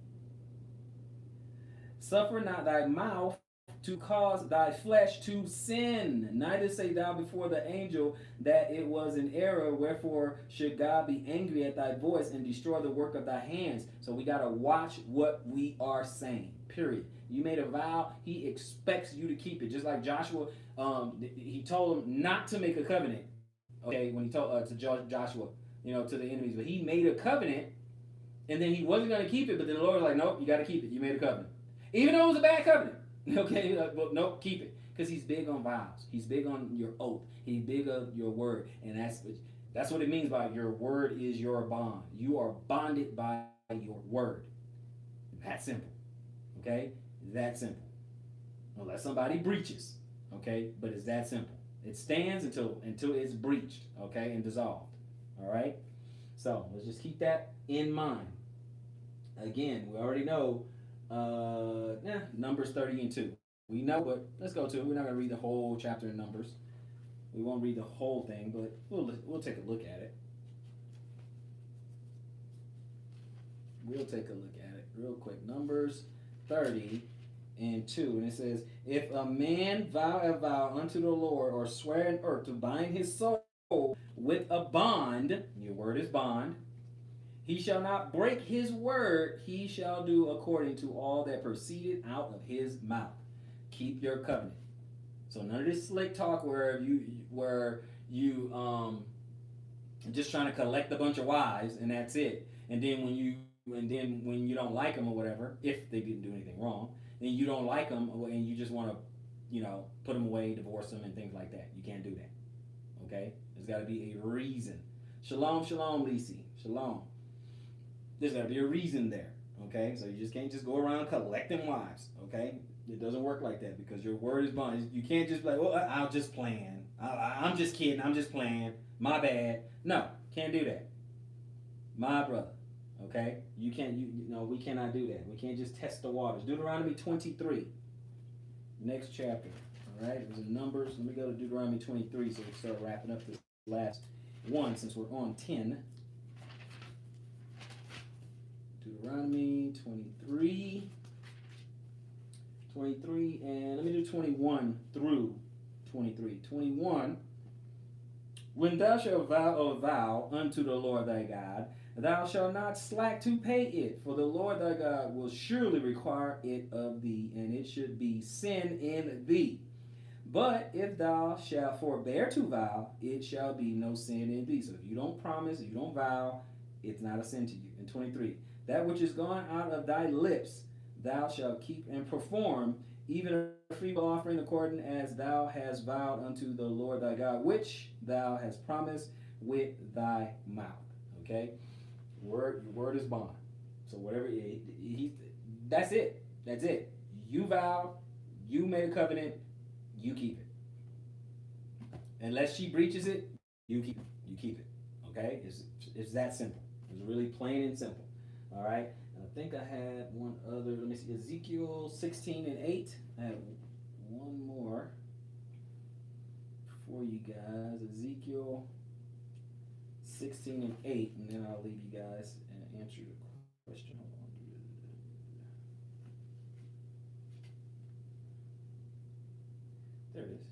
Suffer not thy mouth to cause thy flesh to sin. Neither say thou before the angel that it was an error. Wherefore should God be angry at thy voice and destroy the work of thy hands? So we got to watch what we are saying, period. You made a vow, he expects you to keep it. Just like Joshua, he told him not to make a covenant. Okay, when he told to Joshua, to the enemies, but he made a covenant, and then he wasn't going to keep it. But then the Lord was like, "Nope, you got to keep it. You made a covenant, even though it was a bad covenant." Okay, but nope, keep it, because he's big on vows. He's big on your oath. He's big on your word, and that's what it means by your word is your bond. You are bonded by your word. That simple. Okay. That simple. Unless somebody breaches, okay? But it's that simple. It stands until it's breached, okay, and dissolved. All right? So let's just keep that in mind. Again, we already know Numbers 30 and 2. We know, but let's go to it. We're not going to read the whole chapter in Numbers. We won't read the whole thing, but we'll take a look at it. We'll take a look at it real quick. Numbers 30 and 2, and it says, if a man vow a vow unto the Lord, or swear an oath to bind his soul with a bond, your word is bond, he shall not break his word, he shall do according to all that proceeded out of his mouth. Keep your covenant. So none of this slick talk where you just trying to collect a bunch of wives and that's it. And then when you don't like them or whatever, if they didn't do anything wrong, and you don't like them and you just want to, put them away, divorce them, and things like that. You can't do that. Okay? There's got to be a reason. Shalom, shalom, Lisi. Shalom. There's got to be a reason there. Okay? So you just can't just go around collecting wives. Okay? It doesn't work like that, because your word is bond. You can't just be like, well, I'll just plan. I'm just kidding. I'm just playing. My bad. No. Can't do that. My brother. Okay? You can't, you know, we cannot do that. We can't just test the waters. Deuteronomy 23. Next chapter. All right? It was in Numbers. Let me go to Deuteronomy 23 so we can start wrapping up this last one since we're on 10. Deuteronomy 23. 23, and let me do 21 through 23. 21. When thou shalt vow a vow unto the Lord thy God, thou shalt not slack to pay it, for the Lord thy God will surely require it of thee, and it should be sin in thee. But if thou shalt forbear to vow, it shall be no sin in thee. So if you don't promise, if you don't vow, it's not a sin to you. And 23, that which is gone out of thy lips, thou shalt keep and perform, even a free will offering according as thou hast vowed unto the Lord thy God, which thou hast promised with thy mouth. Okay? Word is bond. So whatever, that's it. That's it. You vowed, you made a covenant, you keep it. Unless she breaches it, you keep it. You keep it. Okay? It's that simple. It's really plain and simple. All right? And I think I had one other. Let me see. Ezekiel 16 and 8. I have one more for you guys. Ezekiel 16 and 8. And then I'll leave you guys and answer the question. Hold on. There it is.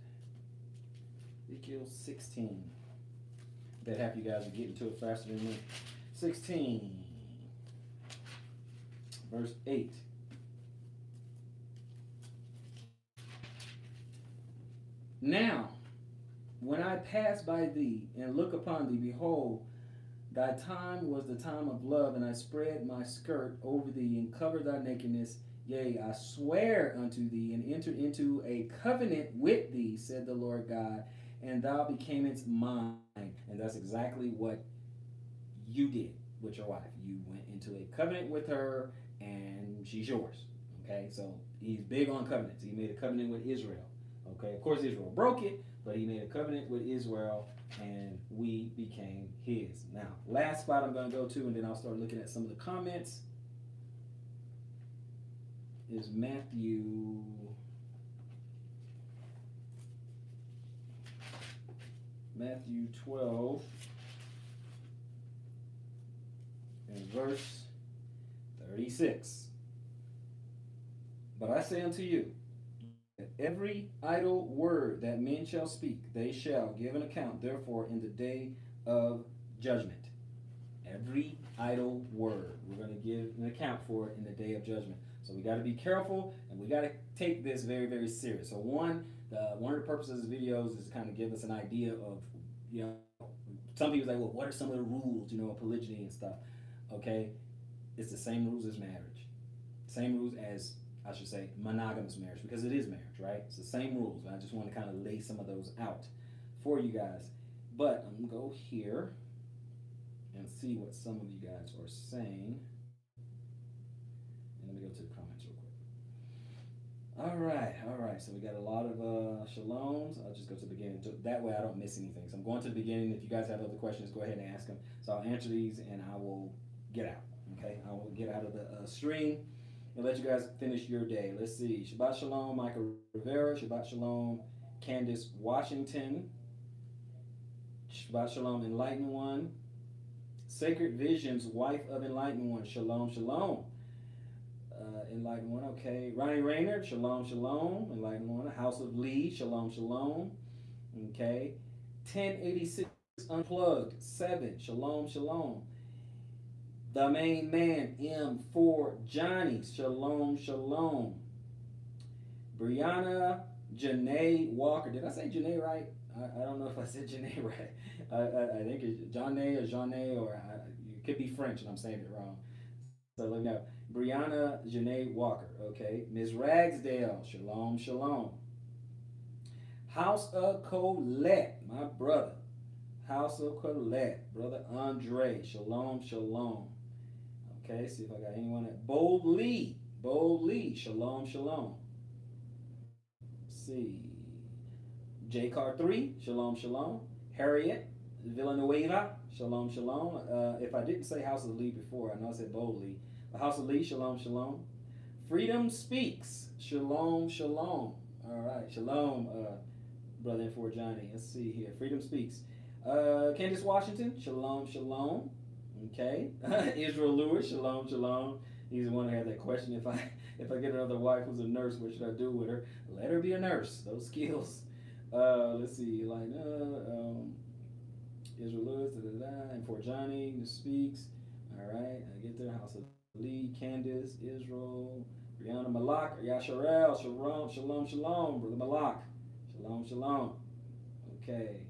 Ezekiel 16. I bet half you guys are getting to it faster than me. 16, verse 8. Now, when I pass by thee and look upon thee, behold, thy time was the time of love, and I spread my skirt over thee and covered thy nakedness. Yea, I swear unto thee and entered into a covenant with thee, said the Lord God, and thou becamest mine. And that's exactly what you did with your wife. You went into a covenant with her, and she's yours. Okay, so he's big on covenants. He made a covenant with Israel. Okay, of course Israel broke it, but he made a covenant with Israel, and we became his. Now, last spot I'm going to go to, and then I'll start looking at some of the comments, is Matthew 12 and verse 36. But I say unto you, that every idle word that men shall speak, they shall give an account, therefore, in the day of judgment. Every idle word, we're going to give an account for it in the day of judgment. So we got to be careful, and we got to take this very, very serious. So one of the purposes of this videos is to kind of give us an idea of, you know, some people say, well, what are some of the rules, you know, of polygyny and stuff? Okay, it's the same rules as marriage. Same rules as, I should say, monogamous marriage, because it is marriage, right? It's the same rules. I just want to kind of lay some of those out for you guys. But I'm going to go here and see what some of you guys are saying. And let me go to the comments real quick. All right. So we got a lot of shaloms. I'll just go to the beginning. That way I don't miss anything. So I'm going to the beginning. If you guys have other questions, go ahead and ask them. So I'll answer these, and I will get out. Okay? I will get out of the stream and let you guys finish your day. Let's see. Shabbat Shalom, Michael Rivera. Shabbat Shalom, Candace Washington. Shabbat Shalom, Enlightened One. Sacred Visions, wife of Enlightened One. Shalom, Shalom. Enlightened One, okay. Ronnie Rayner, Shalom, Shalom. Enlightened One. House of Lee, Shalom, Shalom. Okay. 1086 Unplugged, 7. Shalom, Shalom. The Main Man, M4 Johnny, Shalom, Shalom. Brianna Janae Walker. Did I say Janae right? I don't know if I said Janae right. I think it's Janae or Janae, or it could be French and I'm saying it wrong. So let me know. Brianna Janae Walker, okay. Ms. Ragsdale, Shalom, Shalom. House of Colette, my brother. House of Colette, Brother Andre, Shalom, Shalom. Okay, see if I got anyone at Bold Lee, Shalom, Shalom. Let's see. J Car 3, Shalom, Shalom. Harriet, Villanueva, shalom, shalom. If I didn't say House of Lee before, I know I said boldly. The House of Lee, shalom, shalom. Freedom Speaks, shalom, shalom. All right, shalom, brother and for Johnny. Let's see here. Freedom Speaks. Candace Washington, shalom, shalom. Okay. Israel Lewis, shalom, shalom. He's the one who had that question. If I get another wife who's a nurse, what should I do with her? Let her be a nurse. Those skills. Let's see, like Israel Lewis, and for Johnny, who speaks. All right, I get there. House of Lee, Candace, Israel, Brianna Malak, Yasharel, shalom, shalom, shalom, brother Malak, shalom, shalom. Okay,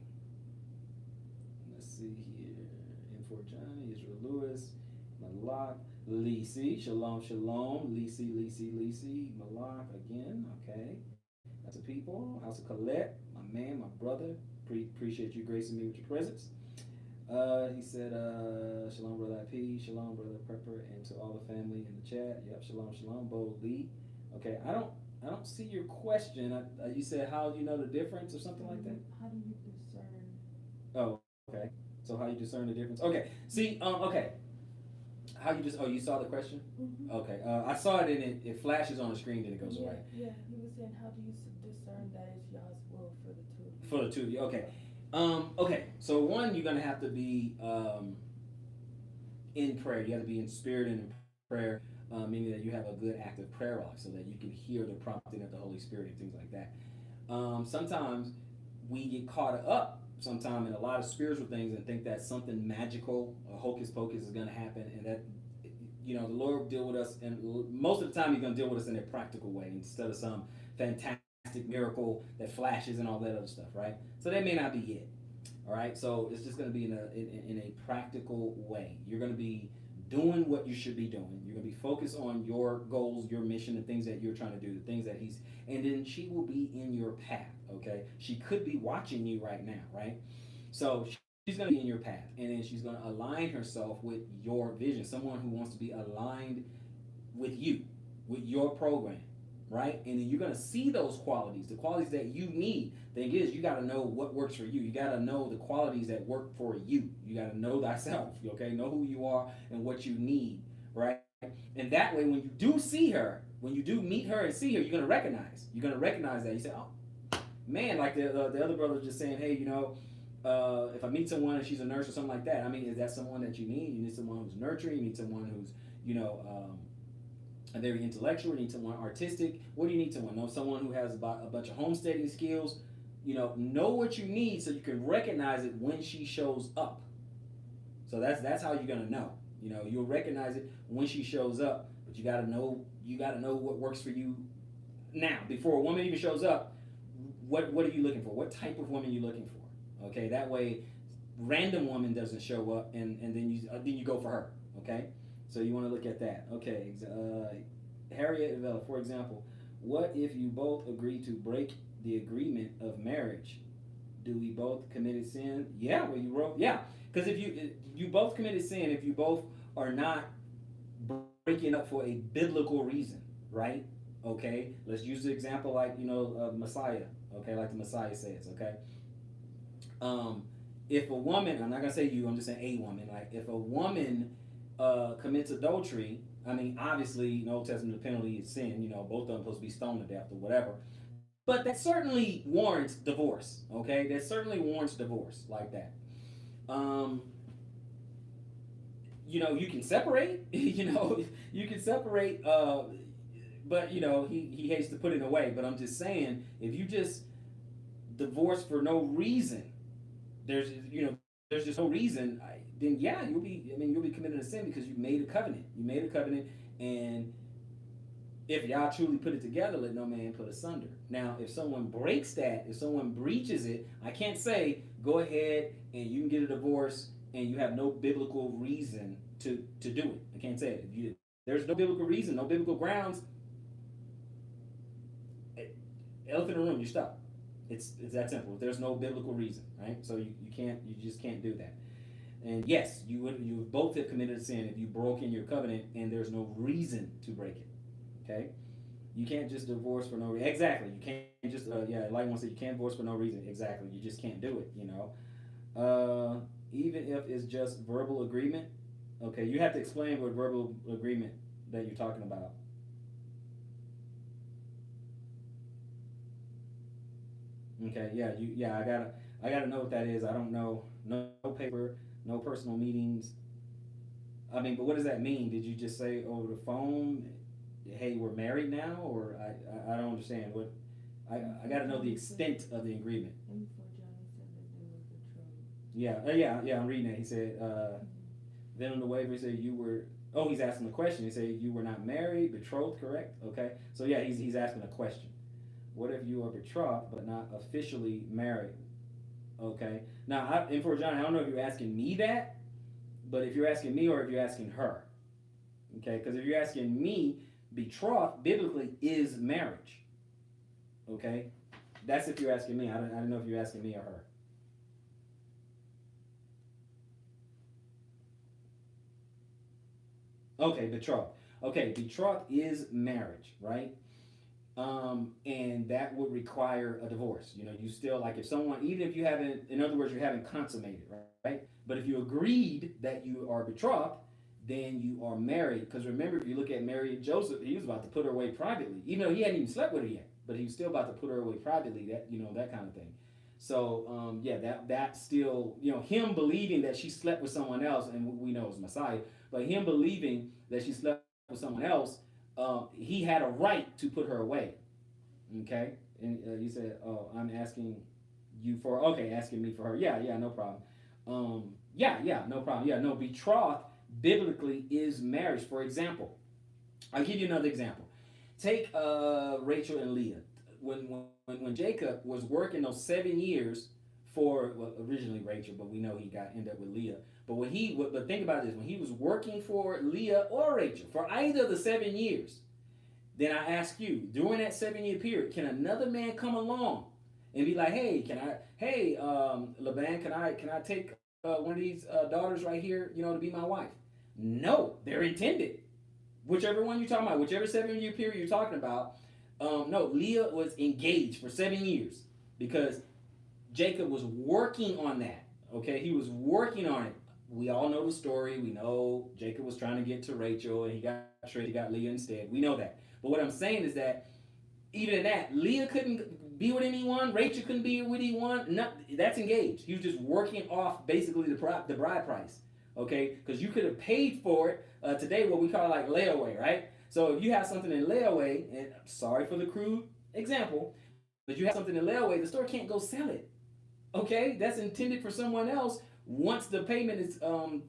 let's see here. And for Johnny, Israel Lewis, Malak, Lisi, shalom, shalom, Lisi, Malak again. Okay, that's the people. House of Colette, my man, my brother. Appreciate you gracing me with your presence. He said, shalom, brother IP, shalom, brother Prepper, and to all the family in the chat. Yep, shalom, shalom, Bo Lee. Okay, I don't see your question. You said, how do you know the difference or something like that?
How do you discern?
Oh, okay. So how you discern the difference? Okay. See, okay. How you just? Oh, you saw the question?
Mm-hmm.
Okay. I saw it and it flashes on the screen, then it goes away.
Yeah. He was saying, how do you discern that it's Yah's will for the two of you?
For the two of you, okay. Okay, so one, you're gonna have to be in prayer. You have to be in spirit and in prayer, meaning that you have a good active prayer life, so that you can hear the prompting of the Holy Spirit and things like that. Sometimes we get caught up, sometime in a lot of spiritual things, and think that something magical, or hocus pocus, is gonna happen, and that the Lord will deal with us, and most of the time He's gonna deal with us in a practical way instead of some fantastic miracle that flashes and all that other stuff, right? So that may not be it. All right, so it's just going to be in a practical way. You're going to be doing what you should be doing. You're going to be focused on your goals, your mission, the things that you're trying to do, the things that and then she will be in your path. Okay, she could be watching you right now, right? So she's going to be in your path, and then she's going to align herself with your vision. Someone who wants to be aligned with you, with your program. Right? And then you're going to see those qualities, the qualities that you need. Thing is, you got to know what works for you. You got to know the qualities that work for you. You got to know thyself, okay? Know who you are and what you need, right? And that way, when you do see her, when you do meet her and see her, you're going to recognize. You're going to recognize that. You say, oh, man, like the other brother was just saying, hey, if I meet someone and she's a nurse or something like that, I mean, is that someone that you need? You need someone who's nurturing. You need someone who's, very intellectual. You need someone artistic. What do you need someone? Know someone who has a bunch of homesteading skills. Know what you need so you can recognize it when she shows up. So that's how you're gonna know. You'll recognize it when she shows up, but you gotta know what works for you now before a woman even shows up. What are you looking for? What type of woman are you looking for? Okay, that way, random woman doesn't show up, and then you go for her. Okay. So you want to look at that. Okay, Harriet, for example, what if you both agree to break the agreement of marriage? Do we both committed sin? Yeah, well, you wrote, yeah. Because if you both committed sin, if you both are not breaking up for a biblical reason, right? Okay, let's use the example like, Messiah, okay, like the Messiah says, okay? If a woman, I'm not going to say you, I'm just saying a woman, like if a woman commits adultery, I mean, obviously, in the Old Testament, the penalty is sin. Both of them supposed to be stoned to death or whatever. But that certainly warrants divorce. Okay, that certainly warrants divorce like that. You can separate. You can separate. But he hates to put it away. But I'm just saying, if you just divorce for no reason, there's just no reason. Then yeah, you'll be committing a sin because you made a covenant. You made a covenant, and if y'all truly put it together, let no man put asunder. Now, if someone breaks that, if someone breaches it, I can't say go ahead and you can get a divorce and you have no biblical reason to do it. I can't say it. If there's no biblical reason, no biblical grounds, elephant in the room, you're stuck. It's that simple. There's no biblical reason, right? So you just can't do that. And yes, you both have committed a sin if you broke in your covenant and there's no reason to break it. Okay? You can't just divorce for no reason. Exactly. You can't just like one said, you can't divorce for no reason. Exactly. You just can't do it. even if it's just verbal agreement. Okay, you have to explain what verbal agreement that you're talking about. Okay, yeah, I gotta know what that is. I don't know. No paper, no personal meetings. I mean, but what does that mean? Did you just say over the phone, "Hey, we're married now," or I don't understand what. I got to know the extent of the agreement.
And before Johnny said that they were betrothed.
Yeah. I'm reading that. He said, then on the waiver, he said you were. Oh, he's asking the question. He said you were not married, betrothed, correct? Okay. So yeah, he's asking a question. What if you are betrothed but not officially married? Okay. Now, and for Johnny, I don't know if you're asking me that, but if you're asking me or if you're asking her, okay? Because if you're asking me, betrothed biblically is marriage, okay? That's if you're asking me. I don't know if you're asking me or her. Okay, betrothed. Okay, betrothed is marriage, right? And that would require a divorce. You know, you still like if someone, even if you haven't, in other words, you haven't consummated, right? But if you agreed that you are betrothed, then you are married. Because remember, if you look at Mary and Joseph, he was about to put her away privately, even though he hadn't even slept with her yet. But he was still about to put her away privately. That that kind of thing. So yeah, that still him believing that she slept with someone else, and we know it's Messiah, but him believing that she slept with someone else, he had a right to put her away. Okay, and you said, "Oh, I'm asking you for asking me for her." Yeah, no problem. Yeah, no problem. Yeah, no, betrothed biblically is marriage. For example, I'll give you another example. Take Rachel and Leah. When Jacob was working those 7 years for originally Rachel, but we know he got ended up with Leah. But think about this: when he was working for Leah or Rachel for either of the 7 years, then I ask you, during that 7 year period, can another man come along and be like, hey, Laban, can I take one of these daughters right here, to be my wife? No, they're intended. Whichever one you're talking about, whichever 7 year period you're talking about, no, Leah was engaged for 7 years because Jacob was working on that. Okay, he was working on it. We all know the story. We know Jacob was trying to get to Rachel and he got tricked. He got Leah instead. We know that. But what I'm saying is that even in that, Leah couldn't be with anyone. Rachel couldn't be with anyone. No, that's engaged. He was just working off basically the bride price. Okay, because you could have paid for it today, what we call like layaway, right? So if you have something in layaway, and I'm sorry for the crude example, but you have something in layaway, the store can't go sell it. Okay, that's intended for someone else once the payment is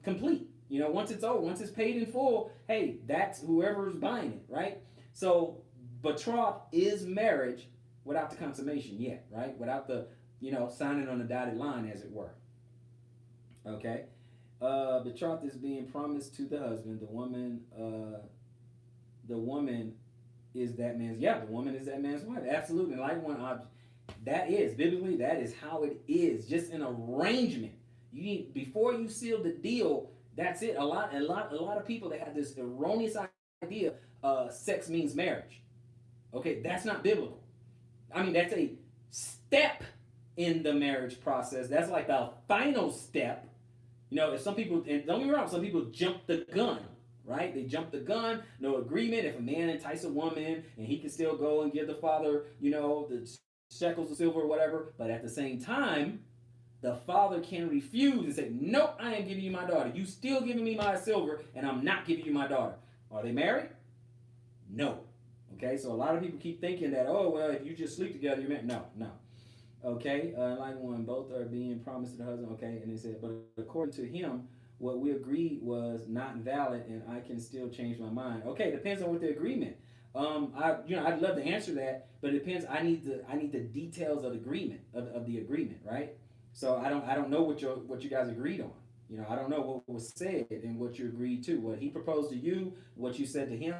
complete. Once it's over, once it's paid in full, hey, that's whoever's buying it, right? So betrothed is marriage without the consummation yet, right? Without the signing on the dotted line, as it were. Okay. Betrothed is being promised to the husband. The woman is that man's. Yeah, the woman is that man's wife. Absolutely. Like one object. That is biblically. That is how it is. Just an arrangement. You need before you seal the deal. That's it. A lot of people that have this erroneous idea. Sex means marriage. Okay, that's not biblical. I mean, that's a step in the marriage process. That's like the final step. If some people, and don't get me wrong, some people jump the gun, right? They jump the gun, no agreement. If a man entice a woman and he can still go and give the father, the shekels of silver or whatever, but at the same time, the father can refuse and say, nope, I ain't giving you my daughter. You still giving me my silver and I'm not giving you my daughter. Are they married? No. Okay, so a lot of people keep thinking that, oh, well, if you just sleep together, you're married. No. Okay, line one, both are being promised to the husband. Okay, and they said, but according to him, what we agreed was not valid, and I can still change my mind. Okay, depends on what the agreement. I'd love to answer that, but it depends. I need the details of the agreement of the agreement, right? So I don't know what you guys agreed on. I don't know what was said and what you agreed to. What he proposed to you, what you said to him.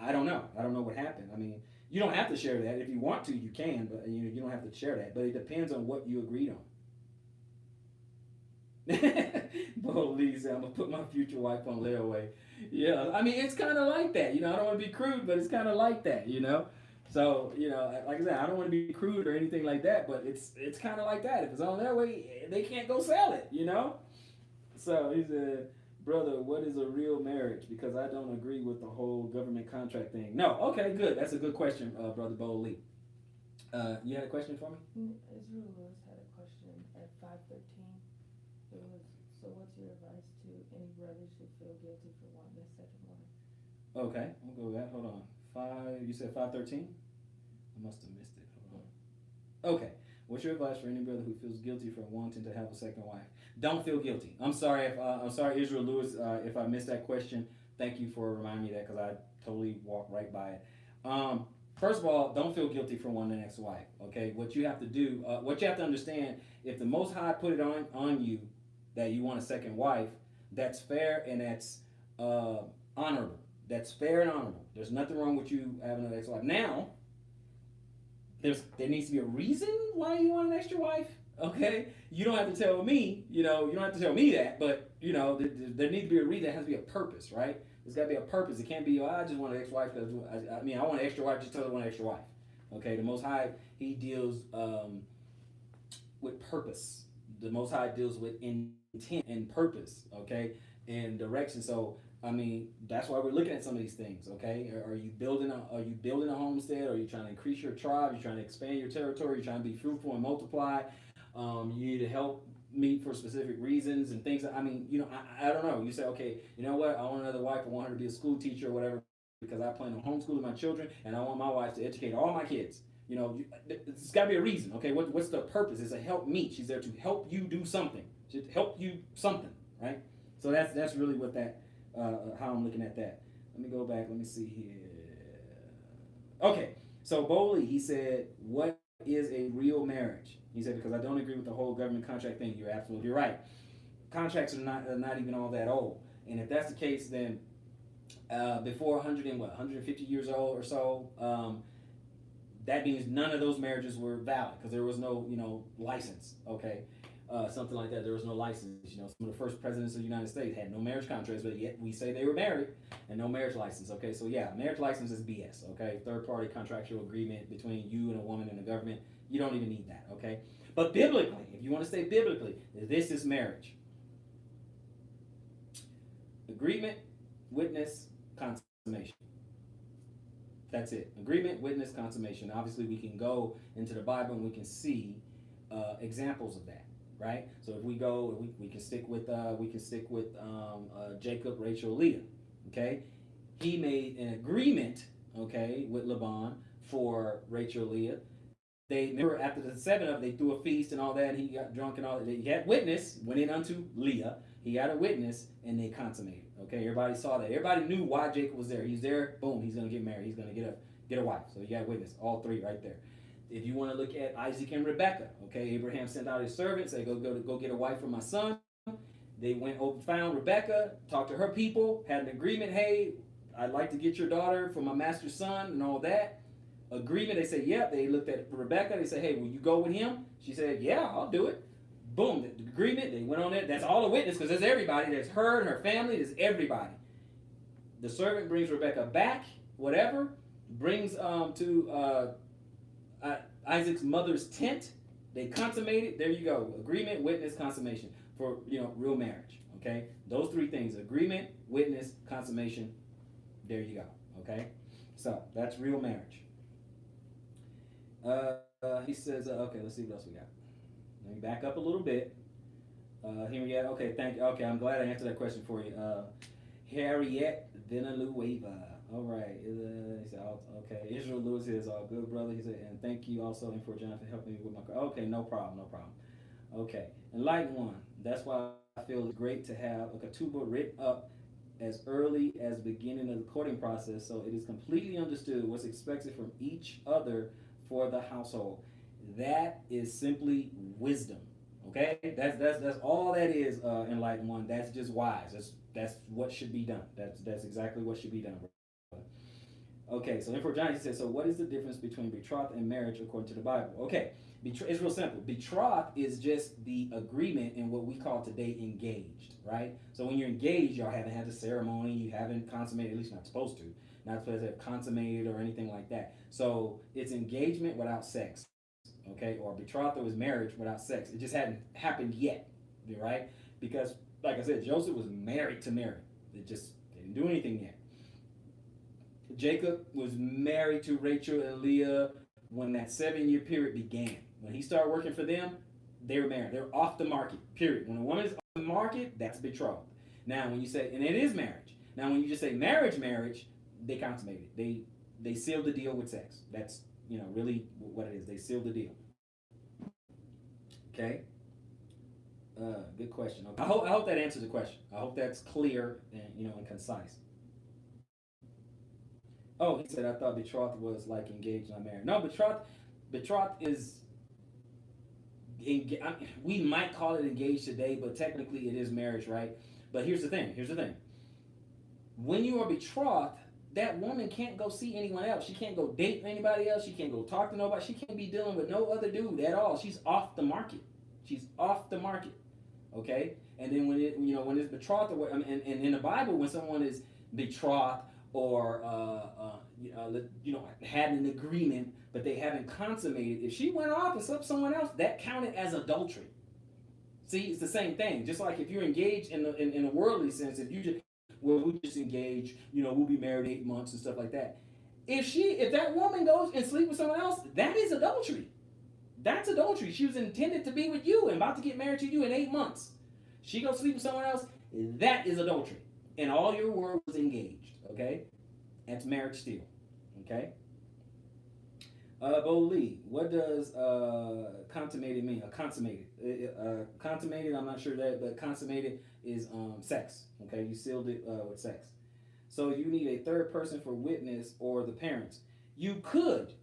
I don't know. I don't know what happened. I mean, you don't have to share that. If you want to, you can, but you don't have to share that. But it depends on what you agreed on. Bo Lee said, I'm going to put my future wife on layaway. Yeah, I mean, it's kind of like that. I don't want to be crude, but it's kind of like that, So, like I said, I don't want to be crude or anything like that, but it's kind of like that. If it's on their way, they can't go sell it. So he said, brother, what is a real marriage? Because I don't agree with the whole government contract thing. No, okay, good. That's a good question, brother Bo Lee. You had a question for me?
Israel Lewis had a question at 513. It was, so what's your advice to any brothers who feel guilty for wanting a second wife?
Okay, we'll go with that. Hold on. You said 513? I must have missed it. Hold on. Okay. What's your advice for any brother who feels guilty for wanting to have a second wife? Don't feel guilty. I'm sorry Israel Lewis, if I missed that question. Thank you for reminding me that because I totally walked right by it. First of all, don't feel guilty for wanting an ex-wife. Okay, what you have to do, what you have to understand, if the Most High put it on you that you want a second wife, that's fair and that's honorable. That's fair and honorable. There's nothing wrong with you having an ex-wife. Now, there needs to be a reason why you want an extra wife. Okay, you don't have to tell me. You don't have to tell me that, but there needs to be a reason. There has to be a purpose, right? There's got to be a purpose. It can't be, I just want an ex-wife because I want an extra wife just because I want an extra wife. Okay, the Most High, He deals with purpose. The Most High deals with intent and purpose. Okay, and direction. So that's why we're looking at some of these things. Okay, are you building a homestead? Are you trying to increase your tribe? Are you trying to expand your territory? Are you trying to be fruitful and multiply? You need to help me for specific reasons and things. I don't know. You say, okay, you know what? I want another wife. I want her to be a school teacher or whatever because I plan on homeschooling my children and I want my wife to educate all my kids. It's got to be a reason. Okay, what's the purpose? It's a help meet. She's there to help you do something. She'll help you something, right? So that's really what how I'm looking at that. Let me go back. Let me see here. Okay, so Bowley, he said, what is a real marriage? He said, because I don't agree with the whole government contract thing. You're absolutely right. Contracts are not even all that old. And if that's the case, then before 150 years old or so, that means none of those marriages were valid because there was no, license. Okay. Something like that. There was no license. Some of the first presidents of the United States had no marriage contracts, but yet we say they were married and no marriage license. Okay, so yeah, marriage license is BS. Okay, third-party contractual agreement between you and a woman and the government. You don't even need that. Okay, but biblically, if you want to stay biblically, this is marriage: agreement, witness, consummation. That's it. Agreement, witness, consummation. Obviously, we can go into the Bible and we can see examples of that. Right, so if we go, we can stick with Jacob, Rachel, Leah. Okay, he made an agreement, okay, with Laban for Rachel, Leah. They remember after the 7 of them, they threw a feast and all that. And he got drunk and all that. He had witness, went in unto Leah. He had a witness, and they consummated. Okay, everybody saw that. Everybody knew why Jacob was there. He's there. Boom, he's gonna get married. He's gonna get a wife. So you got witness. All 3 right there. If you want to look at Isaac and Rebekah, okay, Abraham sent out his servants, say, go get a wife for my son. They went over, found Rebekah, talked to her people, had an agreement, hey, I'd like to get your daughter for my master's son and all that. Agreement, they said, yep. They looked at Rebekah, they said, hey, will you go with him? She said, yeah, I'll do it. Boom, the agreement, they went on it. That's all the witness, because there's everybody. There's her and her family, there's everybody. The servant brings Rebekah back, whatever, brings to Isaac's mother's tent. They consummated. There you go. Agreement, witness, consummation for real marriage. Okay, those 3 things: agreement, witness, consummation. There you go. Okay, so that's real marriage. He says, okay, let's see what else we got. Let me back up a little bit. Here we go. Okay, thank you. Okay, I'm glad I answered that question for you. Harriet Villanueva. All right. He said, okay. Israel Lewis is all good, brother. He said, and thank you also for John for helping me with my car. Okay, no problem. Okay. Enlightened one. That's why I feel it's great to have a ketubah written up as early as the beginning of the courting process, so it is completely understood what's expected from each other for the household. That is simply wisdom. Okay, that's all that is. Enlightened one. That's just wise. That's what should be done. That's exactly what should be done. Okay, so for Johnny, he says, so what is the difference between betroth and marriage according to the Bible? Okay, it's real simple. Betroth is just the agreement in what we call today engaged, right? So when you're engaged, y'all haven't had the ceremony, you haven't consummated, at least not supposed to, not supposed to have consummated or anything like that. So it's engagement without sex, okay? Or betrothal is marriage without sex. It just hadn't happened yet, right? Because, like I said, Joseph was married to Mary. It just didn't do anything yet. Jacob was married to Rachel and Leah when that 7-year period began. When he started working for them, they were married. They were off the market, period. When a woman is off the market, that's betrothed. Now, when you say, and it is marriage. Now, when you just say marriage, they consummate it. They seal the deal with sex. That's, really what it is. They seal the deal. Okay? Good question. Okay. I hope that answers the question. I hope that's clear and concise. Oh, he said I thought betrothed was like engaged, not married. No, betrothed is. We might call it engaged today, but technically it is marriage, right? But here's the thing. When you are betrothed, that woman can't go see anyone else. She can't go date anybody else. She can't go talk to nobody. She can't be dealing with no other dude at all. She's off the market. Okay. And then when it's betrothed, and in the Bible, when someone is betrothed or had an agreement, but they haven't consummated, if she went off and slept with someone else, that counted as adultery. See, it's the same thing. Just like if you're engaged in a worldly sense, if you just we just engaged, we'll be married 8 months and stuff like that. If that woman goes and sleep with someone else, that is adultery. That's adultery. She was intended to be with you and about to get married to you in 8 months. She goes sleep with someone else, that is adultery. And all your word was engaged, okay? That's marriage still, okay? Bo Lee, what does consummated mean? Consummated. Consummated, I'm not sure that, but consummated is sex, okay? You sealed it with sex. So you need a third person for witness or the parents. You could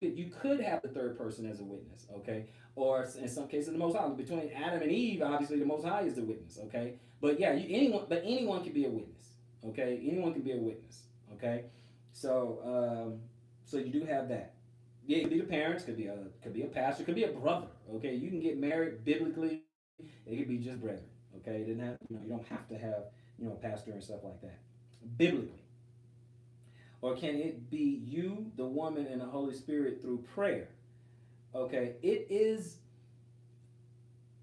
have the third person as a witness, okay? Or in some cases, the Most High. Between Adam and Eve, obviously, the Most High is the witness, okay? But yeah, anyone can be a witness, okay? Anyone can be a witness, okay? So you do have that. Yeah, it could be the parents, could be a pastor, could be a brother, okay? You can get married biblically. It could be just brethren, okay? It didn't have, you don't have to have, a pastor and stuff like that, biblically. Or can it be you, the woman, and the Holy Spirit through prayer? Okay, it is.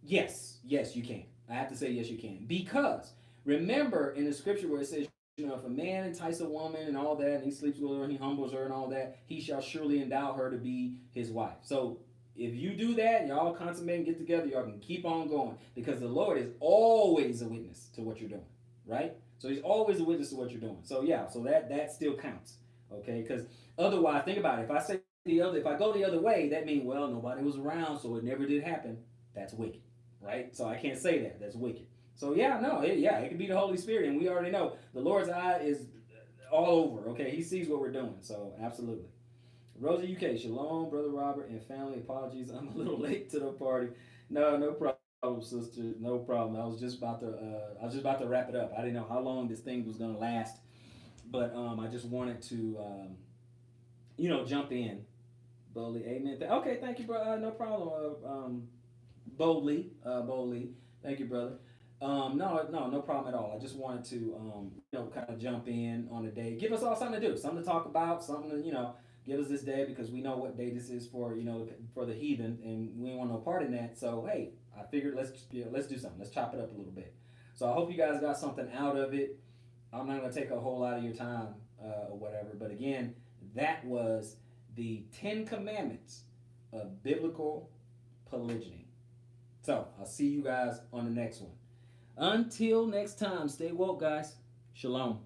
Yes, you can. I have to say yes, you can. Because remember in the scripture where it says, if a man entice a woman and all that, and he sleeps with her and he humbles her and all that, he shall surely endow her to be his wife. So if you do that, y'all consummate and get together, y'all can keep on going. Because the Lord is always a witness to what you're doing, right? So he's always a witness to what you're doing. So yeah, so that still counts. Okay, because otherwise, think about it. If I go the other way, that means, well, nobody was around, so it never did happen. That's wicked, right? So I can't say that. That's wicked. So yeah, no, it could be the Holy Spirit, and we already know the Lord's eye is all over. Okay, He sees what we're doing. So absolutely. Rosie UK, shalom, brother Robert and family. Apologies, I'm a little late to the party. No problem, sister. No problem. I was just about to wrap it up. I didn't know how long this thing was gonna last, but I just wanted to jump in. Boldly, amen. Okay, thank you, bro. No problem. Boldly, thank you, brother. No problem at all. I just wanted to, kind of jump in on the day. Give us all something to do, something to talk about, something to, give us this day because we know what day this is for, for the heathen, and we ain't want no part in that. So, hey, I figured let's do something. Let's chop it up a little bit. So I hope you guys got something out of it. I'm not going to take a whole lot of your time or whatever. But again, that was the 10 commandments of biblical polygyny. So I'll see you guys on the next one. Until next time, stay woke, guys. Shalom.